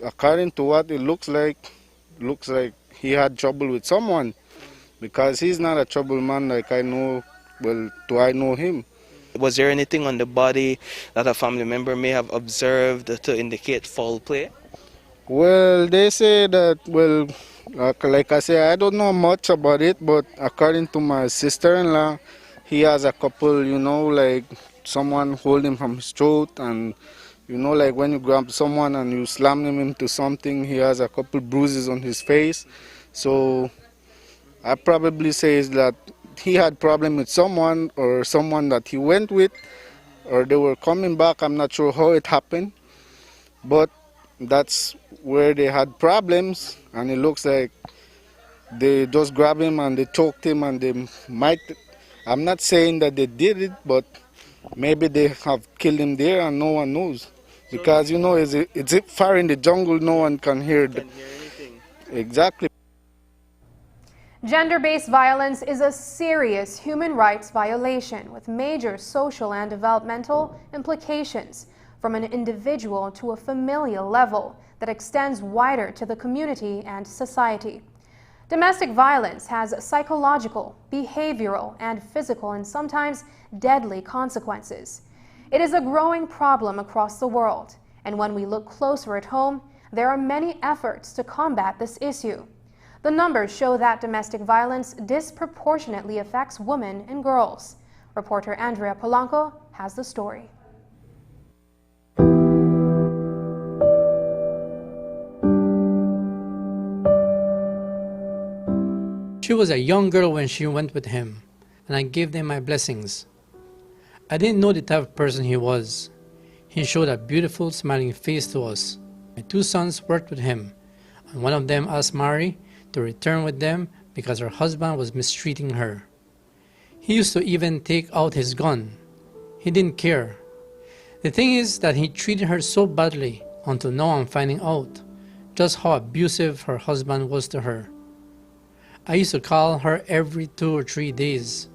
according to what it looks like he had trouble with someone, because he's not a trouble man like I know. Well, do I know him? Was there anything on the body that a family member may have observed to indicate foul play? Well, they say that, well, like I say, I don't know much about it, but according to my sister-in-law, he has a couple, you know, like someone hold him from his throat, and you know, like when you grab someone and you slam him into something, he has a couple bruises on his face. So I probably say is that he had problem with someone, or someone that he went with, or they were coming back. I'm not sure how it happened, but that's where they had problems, and it looks like they just grabbed him and they choked him, and they might, I'm not saying that they did it, but maybe they have killed him there and no one knows. Because, you know, it's far in the jungle, no one can hear anything. Exactly. Gender-based violence is a serious human rights violation with major social and developmental implications from an individual to a familial level that extends wider to the community and society. Domestic violence has psychological, behavioral, and physical, and sometimes deadly consequences. It is a growing problem across the world, and when we look closer at home, there are many efforts to combat this issue. The numbers show that domestic violence disproportionately affects women and girls. Reporter Andrea Polanco has the story. She was a young girl when she went with him, and I gave them my blessings. I didn't know the type of person he was. He showed a beautiful, smiling face to us. My 2 sons worked with him, and one of them asked Mary to return with them because her husband was mistreating her. He used to even take out his gun. He didn't care. The thing is that he treated her so badly until now I'm finding out just how abusive her husband was to her. I used to call her every 2 or 3 days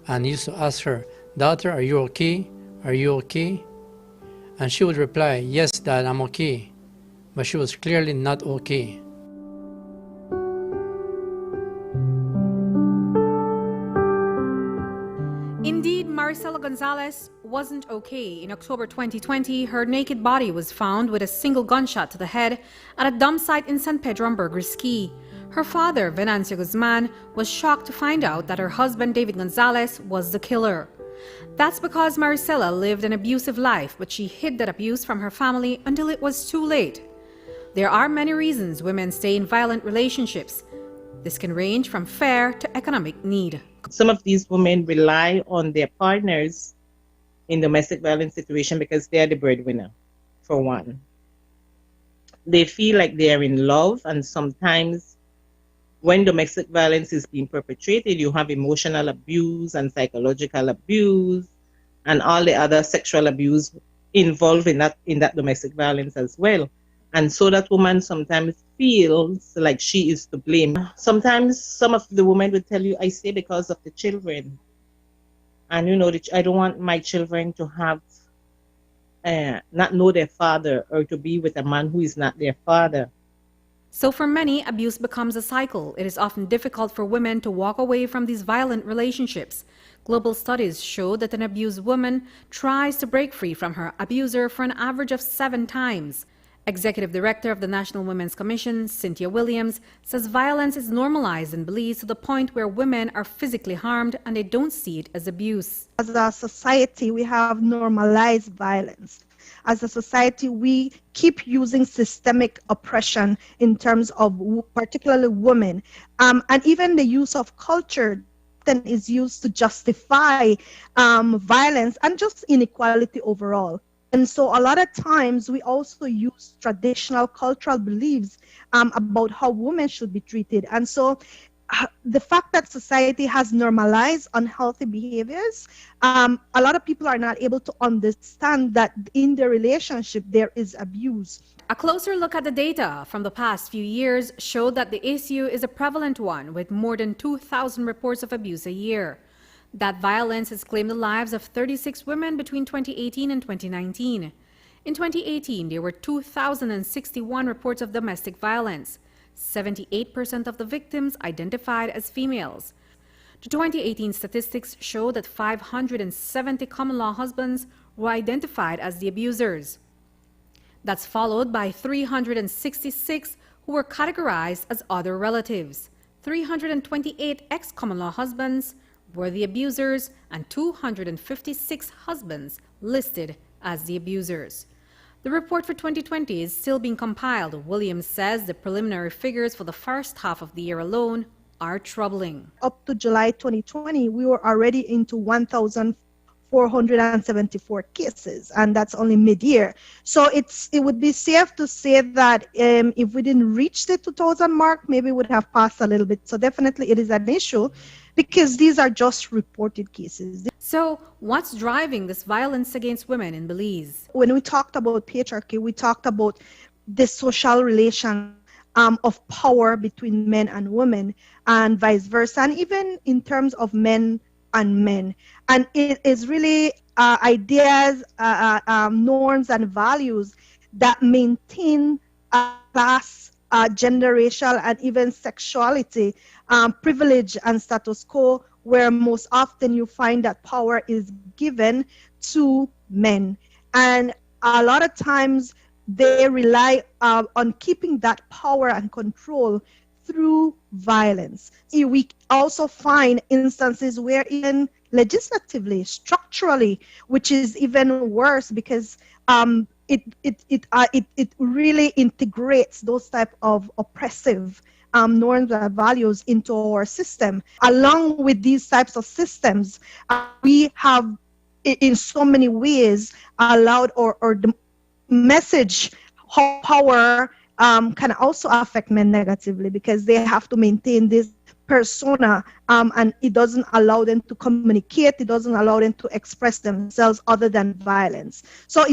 and used to ask her, "Daughter, are you okay? Are you okay?" And she would reply, "Yes, Dad, I'm okay." But she was clearly not okay. Indeed, Maricela Gonzalez wasn't okay. In October 2020, her naked body was found with a single gunshot to the head at a dump site in San Pedro and Burgers Key. Her father, Venancio Guzman, was shocked to find out that her husband, David Gonzalez, was the killer. That's because Maricela lived an abusive life, but she hid that abuse from her family until it was too late. There are many reasons women stay in violent relationships. This can range from fear to economic need. Some of these women rely on their partners in domestic violence situation because they are the breadwinner, for one. They feel like they are in love, and sometimes when domestic violence is being perpetrated, you have emotional abuse and psychological abuse and all the other sexual abuse involved in that domestic violence as well. And so that woman sometimes feels like she is to blame. Sometimes some of the women will tell you, "I stay because of the children." And I don't want my children to have not know their father or to be with a man who is not their father. So for many, abuse becomes a cycle. It is often difficult for women to walk away from these violent relationships. Global studies show that an abused woman tries to break free from her abuser for an average of 7 times. Executive Director of the National Women's Commission, Cynthia Williams, says violence is normalized in Belize to the point where women are physically harmed and they don't see it as abuse. As a society, we have normalized violence. As a society, we keep using systemic oppression in terms of particularly women. And even the use of culture then is used to justify violence and just inequality overall. And so a lot of times we also use traditional cultural beliefs about how women should be treated. And so the fact that society has normalized unhealthy behaviors, a lot of people are not able to understand that in their relationship there is abuse. A closer look at the data from the past few years showed that the issue is a prevalent one with more than 2,000 reports of abuse a year. That violence has claimed the lives of 36 women between 2018 and 2019. In 2018, there were 2,061 reports of domestic violence. 78% of the victims identified as females. The 2018 statistics show that 570 common law husbands were identified as the abusers. That's followed by 366 who were categorized as other relatives. 328 ex-common law husbands were the abusers and 256 husbands listed as the abusers. The report for 2020 is still being compiled. Williams says the preliminary figures for the first half of the year alone are troubling. Up to July 2020, we were already into 1,474 cases, and that's only mid-year. So it would be safe to say that if we didn't reach the 2,000 mark, maybe we would have passed a little bit. So definitely it is an issue because these are just reported cases. So what's driving this violence against women in Belize? When we talked about patriarchy, we talked about the social relation of power between men and women and vice versa, and even in terms of men and men. And it is really ideas, norms, and values that maintain class, gender, racial, and even sexuality, privilege, and status quo, where most often you find that power is given to men. And a lot of times they rely on keeping that power and control through violence. We also find instances where even legislatively, structurally, which is even worse because it really integrates those type of oppressive norms and values into our system. Along with these types of systems, we have in so many ways allowed or the message how power can also affect men negatively because they have to maintain this persona and it doesn't allow them to communicate, it doesn't allow them to express themselves other than violence. So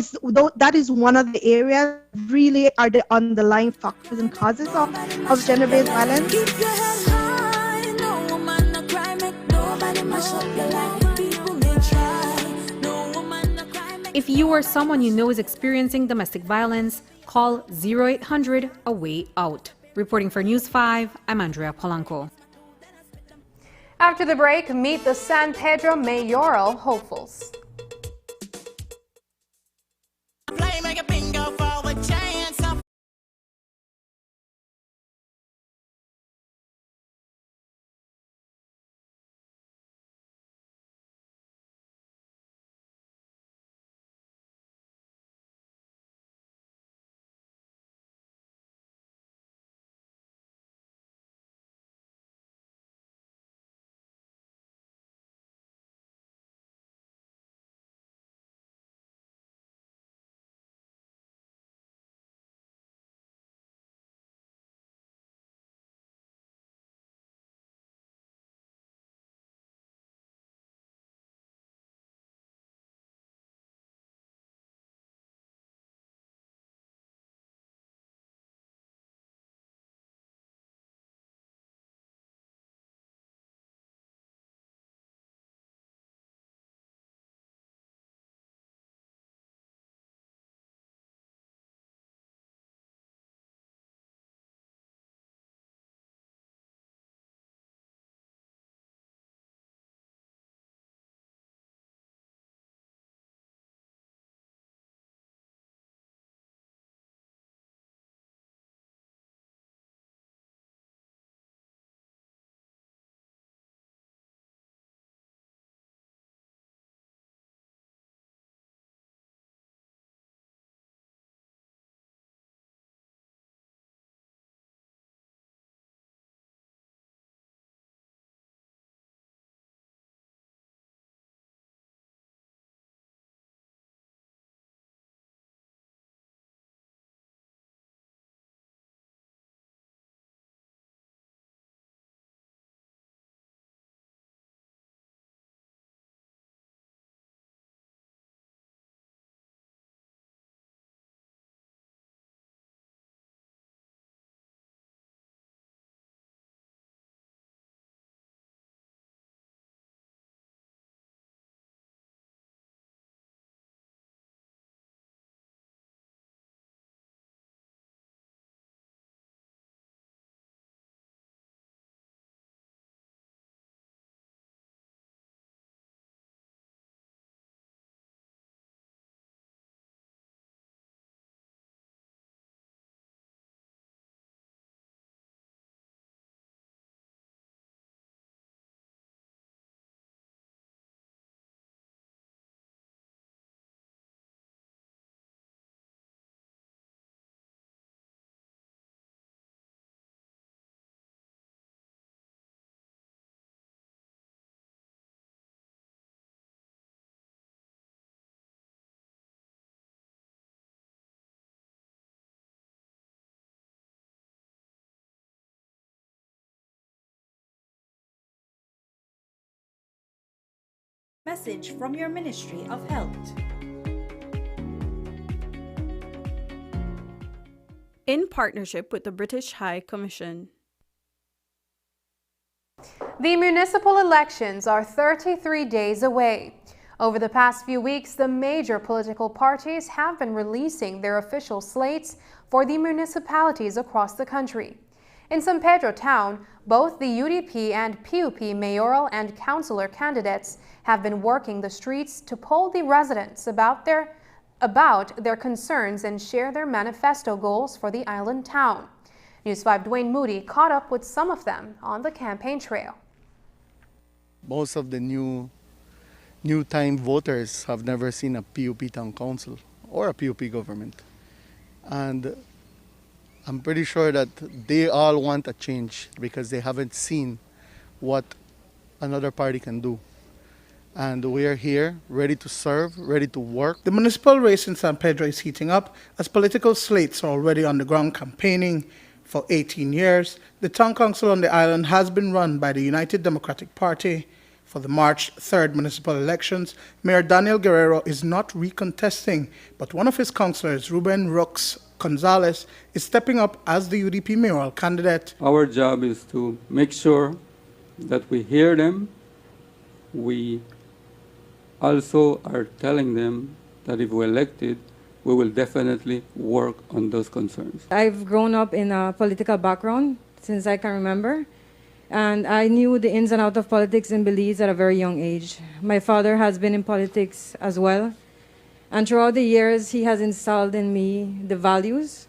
that is one of the areas really are the underlying factors and causes of gender-based violence. Keep your head high, no woman no cry, make nobody mash up your life. People may try, no woman no cry, make. If you or someone you know is experiencing domestic violence, call 0800 A Way Out. Reporting for News 5, I'm Andrea Polanco. After the break, meet the San Pedro mayoral hopefuls. Message from your Ministry of Health. In partnership with the British High Commission. The municipal elections are 33 days away. Over the past few weeks, the major political parties have been releasing their official slates for the municipalities across the country. In San Pedro town, both the UDP and PUP mayoral and councillor candidates have been working the streets to poll the residents about their concerns and share their manifesto goals for the island town. News 5 Dwayne Moody caught up with some of them on the campaign trail. Most of the new time voters have never seen a PUP town council or a PUP government. And I'm pretty sure that they all want a change because they haven't seen what another party can do. And we are here, ready to serve, ready to work. The municipal race in San Pedro is heating up as political slates are already on the ground campaigning. For 18 years, the town council on the island has been run by the United Democratic Party. For the March 3rd municipal elections, Mayor Daniel Guerrero is not recontesting, but one of his councillors, Ruben Rux Gonzalez, is stepping up as the UDP mayoral candidate. Our job is to make sure that we hear them. We also are telling them that if we're elected, we will definitely work on those concerns. I've grown up in a political background since I can remember, and I knew the ins and outs of politics in Belize at a very young age. My father has been in politics as well, and throughout the years, he has installed in me the values,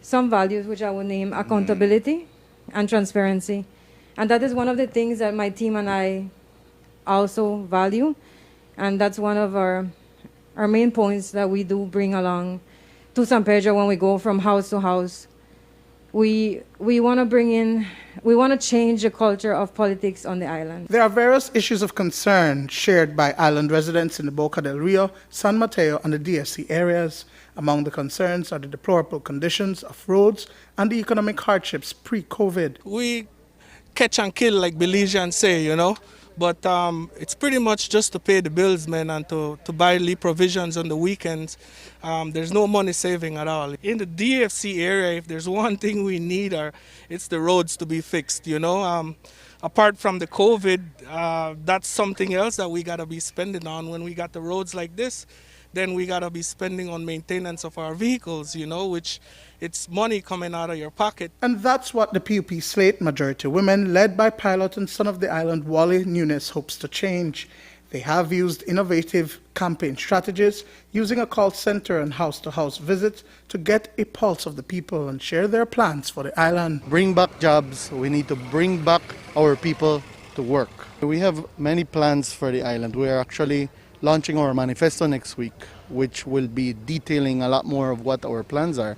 some values which I would name accountability and transparency. And that is one of the things that my team and I also value, and that's one of our main points that we do bring along to San Pedro when we go from house to house. We want to change the culture of politics on the island. There are various issues of concern shared by island residents in the Boca del Rio, San Mateo, and the DFC areas. Among the concerns are the deplorable conditions of roads and the economic hardships pre-COVID. We catch and kill, like Belizeans say, you know. But it's pretty much just to pay the bills, man, and to buy leave provisions on the weekends. There's no money saving at all. In the DFC area, if there's one thing we need, it's the roads to be fixed, you know. Apart from the COVID, that's something else that we got to be spending on. When we got the roads like this, then we got to be spending on maintenance of our vehicles, you know, which it's money coming out of your pocket. And that's what the PUP slate, majority women, led by pilot and son of the island, Wally Nunes, hopes to change. They have used innovative campaign strategies, using a call center and house-to-house visits to get a pulse of the people and share their plans for the island. Bring back jobs. We need to bring back our people to work. We have many plans for the island. We are actually launching our manifesto next week, which will be detailing a lot more of what our plans are.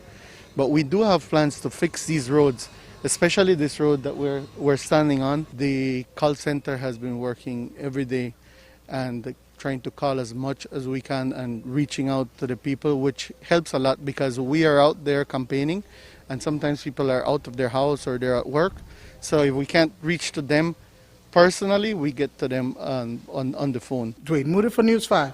But we do have plans to fix these roads, especially this road that we're standing on. The call center has been working every day and trying to call as much as we can and reaching out to the people, which helps a lot because we are out there campaigning and sometimes people are out of their house or they're at work. So if we can't reach to them personally, we get to them on the phone. Dwayne Moody for News 5.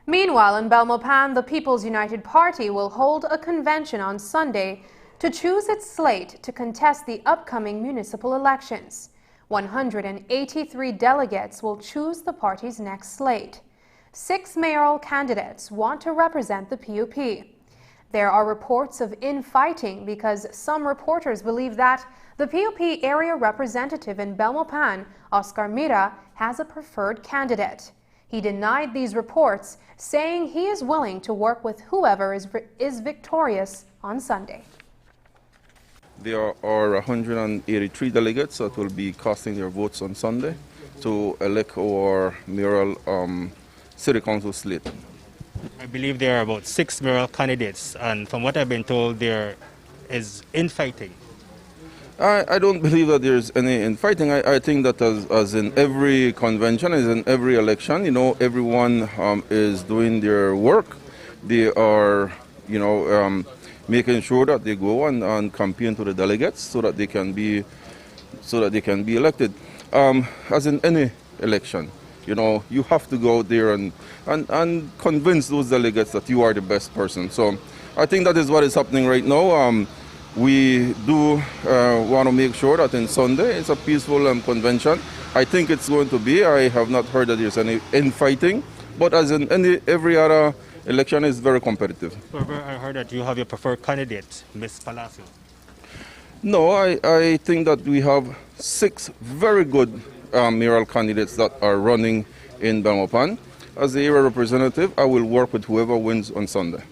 Meanwhile, in Belmopan, the People's United Party will hold a convention on Sunday to choose its slate to contest the upcoming municipal elections. 183 delegates will choose the party's next slate. 6 mayoral candidates want to represent the PUP. There are reports of infighting because some reporters believe that the PUP area representative in Belmopan, Oscar Mira, has a preferred candidate. He denied these reports, saying he is willing to work with whoever is victorious on Sunday. There are 183 delegates that will be casting their votes on Sunday to elect our mayoral city council slate. I believe there are about 6 mayoral candidates, and from what I've been told, there is infighting. I don't believe that there's any infighting. I think that as in every convention, as in every election, you know, everyone is doing their work. They are, you know, making sure that they go and campaign to the delegates so that they can be elected. As in any election, You know, you have to go out there and convince those delegates that you are the best person. So I think that is what is happening right now. We do want to make sure that in Sunday it's a peaceful convention. I think it's going to be. I have not heard that there's any infighting, but as in every other election is very competitive. I heard that you have your preferred candidate, Ms. Palacio. No, I think that we have 6 very good mayoral candidates that are running in Belmopan. As the area representative, I will work with whoever wins on Sunday.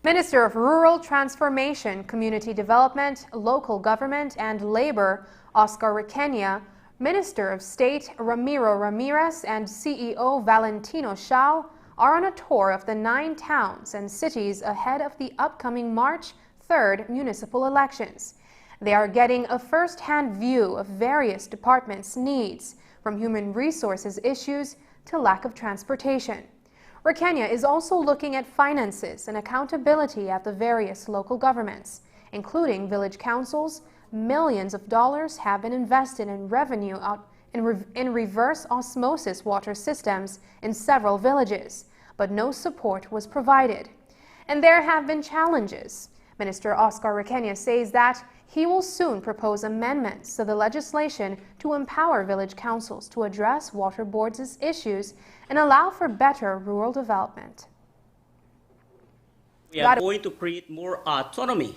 Minister of Rural Transformation, Community Development, Local Government and Labor, Oscar Requena, Minister of State Ramiro Ramirez and CEO Valentino Shao are on a tour of the 9 towns and cities ahead of the upcoming March 3rd municipal elections. They are getting a first-hand view of various departments' needs, from human resources issues to lack of transportation. Requena is also looking at finances and accountability at the various local governments, including village councils. Millions of dollars have been invested in revenue in reverse osmosis water systems in several villages, but no support was provided. And there have been challenges. Minister Oscar Requena says that he will soon propose amendments to the legislation to empower village councils to address water boards' issues and allow for better rural development. We are going to create more autonomy,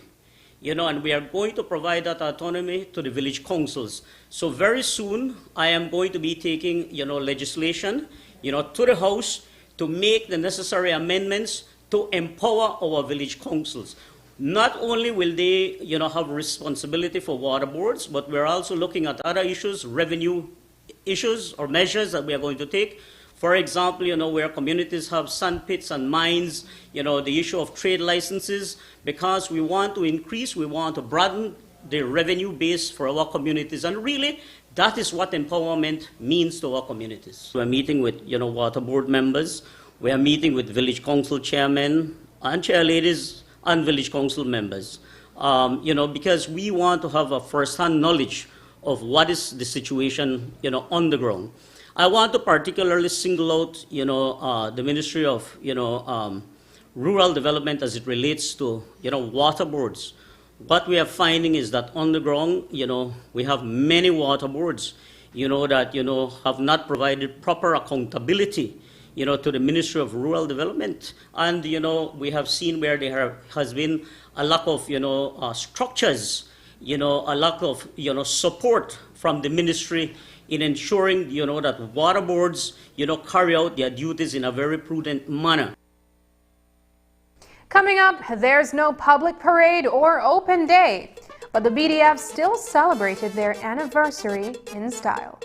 and we are going to provide that autonomy to the village councils. So very soon, I am going to be taking, legislation, to the House to make the necessary amendments to empower our village councils. Not only will they, have responsibility for water boards, but we're also looking at other issues, revenue issues or measures that we are going to take. For example, where communities have sand pits and mines, the issue of trade licenses, because we want to increase, we want to broaden the revenue base for our communities. And really, that is what empowerment means to our communities. We're meeting with, water board members. We are meeting with village council chairmen and chairladies and village council members, because we want to have a first-hand knowledge of what is the situation, on the ground. I want to particularly single out, the Ministry of, Rural Development as it relates to, water boards. What we are finding is that on the ground, we have many water boards, that, have not provided proper accountability, to the Ministry of Rural Development. And, we have seen where there has been a lack of, structures, a lack of, support from the ministry in ensuring, that water boards, carry out their duties in a very prudent manner. Coming up, there's no public parade or open day, but the BDF still celebrated their anniversary in style.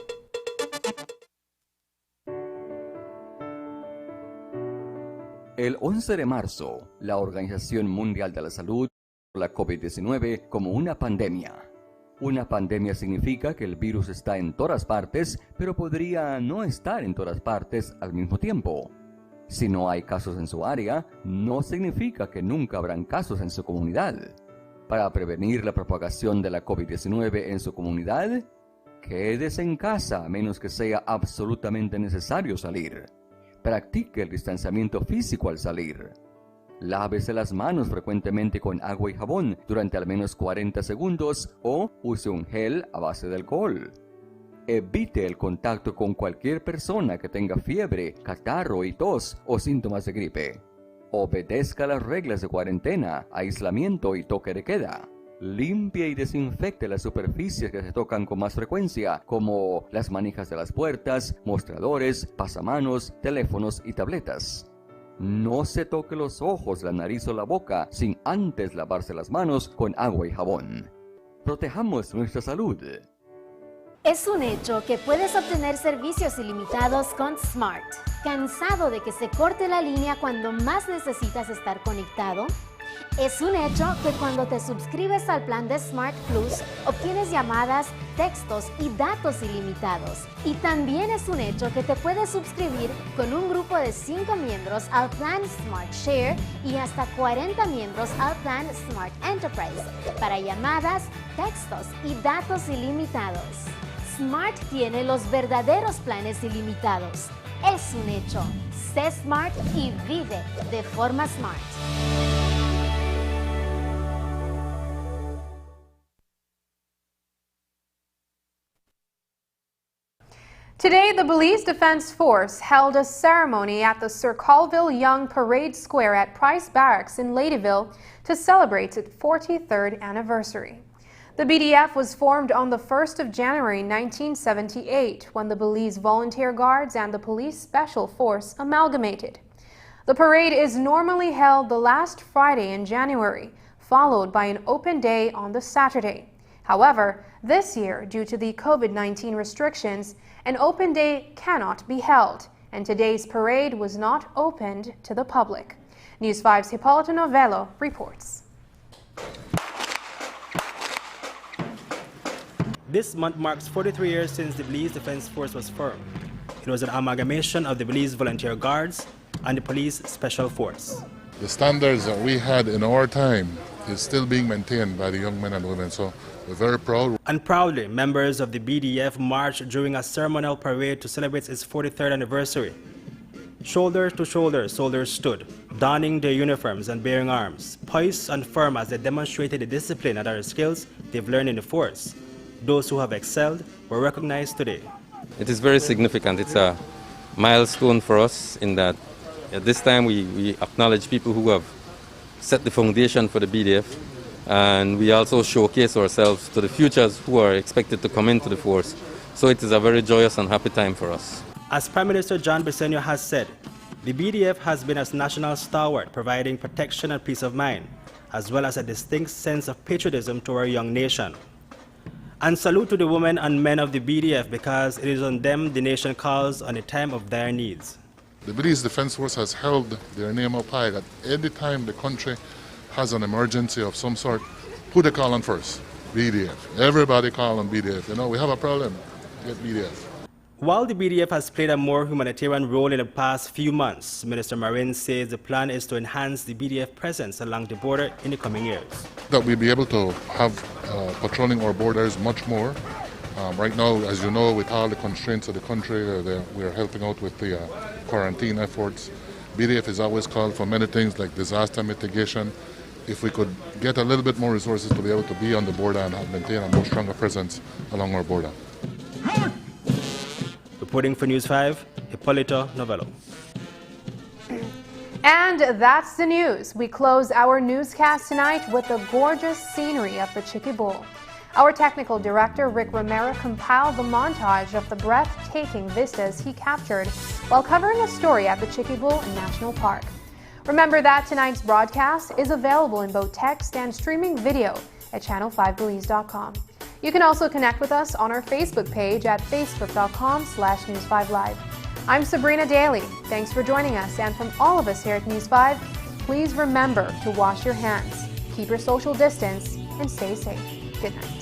El 11 de marzo, la Organización Mundial de la Salud la COVID-19 como una pandemia. Una pandemia significa que el virus está en todas partes, pero podría no estar en todas partes al mismo tiempo. Si no hay casos en su área, no significa que nunca habrán casos en su comunidad. Para prevenir la propagación de la COVID-19 en su comunidad, quédese en casa a menos que sea absolutamente necesario salir. Practique el distanciamiento físico al salir. Lávese las manos frecuentemente con agua y jabón durante al menos 40 segundos o use un gel a base de alcohol. Evite el contacto con cualquier persona que tenga fiebre, catarro y tos o síntomas de gripe. Obedezca las reglas de cuarentena, aislamiento y toque de queda. Limpie y desinfecte las superficies que se tocan con más frecuencia, como las manijas de las puertas, mostradores, pasamanos, teléfonos y tabletas. No se toque los ojos, la nariz o la boca sin antes lavarse las manos con agua y jabón. Protejamos nuestra salud. Es un hecho que puedes obtener servicios ilimitados con Smart. ¿Cansado de que se corte la línea cuando más necesitas estar conectado? Es un hecho que cuando te suscribes al plan de Smart Plus, obtienes llamadas, textos y datos ilimitados. Y también es un hecho que te puedes suscribir con un grupo de 5 miembros al plan Smart Share y hasta 40 miembros al plan Smart Enterprise para llamadas, textos y datos ilimitados. Smart tiene los verdaderos planes ilimitados. Es un hecho. Sé smart y vive de forma smart. Today, the Belize Defense Force held a ceremony at the Sir Colville Young Parade Square at Price Barracks in Ladyville to celebrate its 43rd anniversary. The BDF was formed on the 1st of January 1978 when the Belize Volunteer Guards and the Police Special Force amalgamated. The parade is normally held the last Friday in January, followed by an open day on the Saturday. However, this year, due to the COVID-19 restrictions, an open day cannot be held, and today's parade was not opened to the public. News 5's Hipólito Novello reports. This month marks 43 years since the Belize Defense Force was formed. It was an amalgamation of the Belize Volunteer Guards and the Police Special Force. The standards that we had in our time is still being maintained by the young men and women, so we're very proud. And proudly, members of the BDF marched during a ceremonial parade to celebrate its 43rd anniversary. Shoulder to shoulder, soldiers stood, donning their uniforms and bearing arms, poised and firm as they demonstrated the discipline and other skills they've learned in the force. Those who have excelled were recognized today. It is very significant. It's a milestone for us in that at this time we acknowledge people who have set the foundation for the BDF, and we also showcase ourselves to the futures who are expected to come into the force. So it is a very joyous and happy time for us. As Prime Minister John Briceño has said, the BDF has been a national stalwart providing protection and peace of mind, as well as a distinct sense of patriotism to our young nation. And salute to the women and men of the BDF, because it is on them the nation calls on a time of dire needs. The Belize Defense Force has held their name up high that any time the country has an emergency of some sort, who they call on first? BDF. Everybody call on BDF. You know, we have a problem, get BDF. While the BDF has played a more humanitarian role in the past few months, Minister Marin says the plan is to enhance the BDF presence along the border in the coming years. That we'll be able to have patrolling our borders much more. Right now, as you know, with all the constraints of the country, we're helping out with the quarantine efforts. BDF is always called for many things like disaster mitigation. If we could get a little bit more resources to be able to be on the border and maintain a more stronger presence along our border. Reporting for News 5, Hipólito Novello. And that's the news. We close our newscast tonight with the gorgeous scenery of the Chiqui Bowl. Our technical director, Rick Romero, compiled the montage of the breathtaking vistas he captured while covering a story at the Chiqui Bowl National Park. Remember that tonight's broadcast is available in both text and streaming video at channel5belize.com. You can also connect with us on our Facebook page at facebook.com/News5Live. I'm Sabrina Daly. Thanks for joining us, and from all of us here at News 5, please remember to wash your hands, keep your social distance, and stay safe. Good night.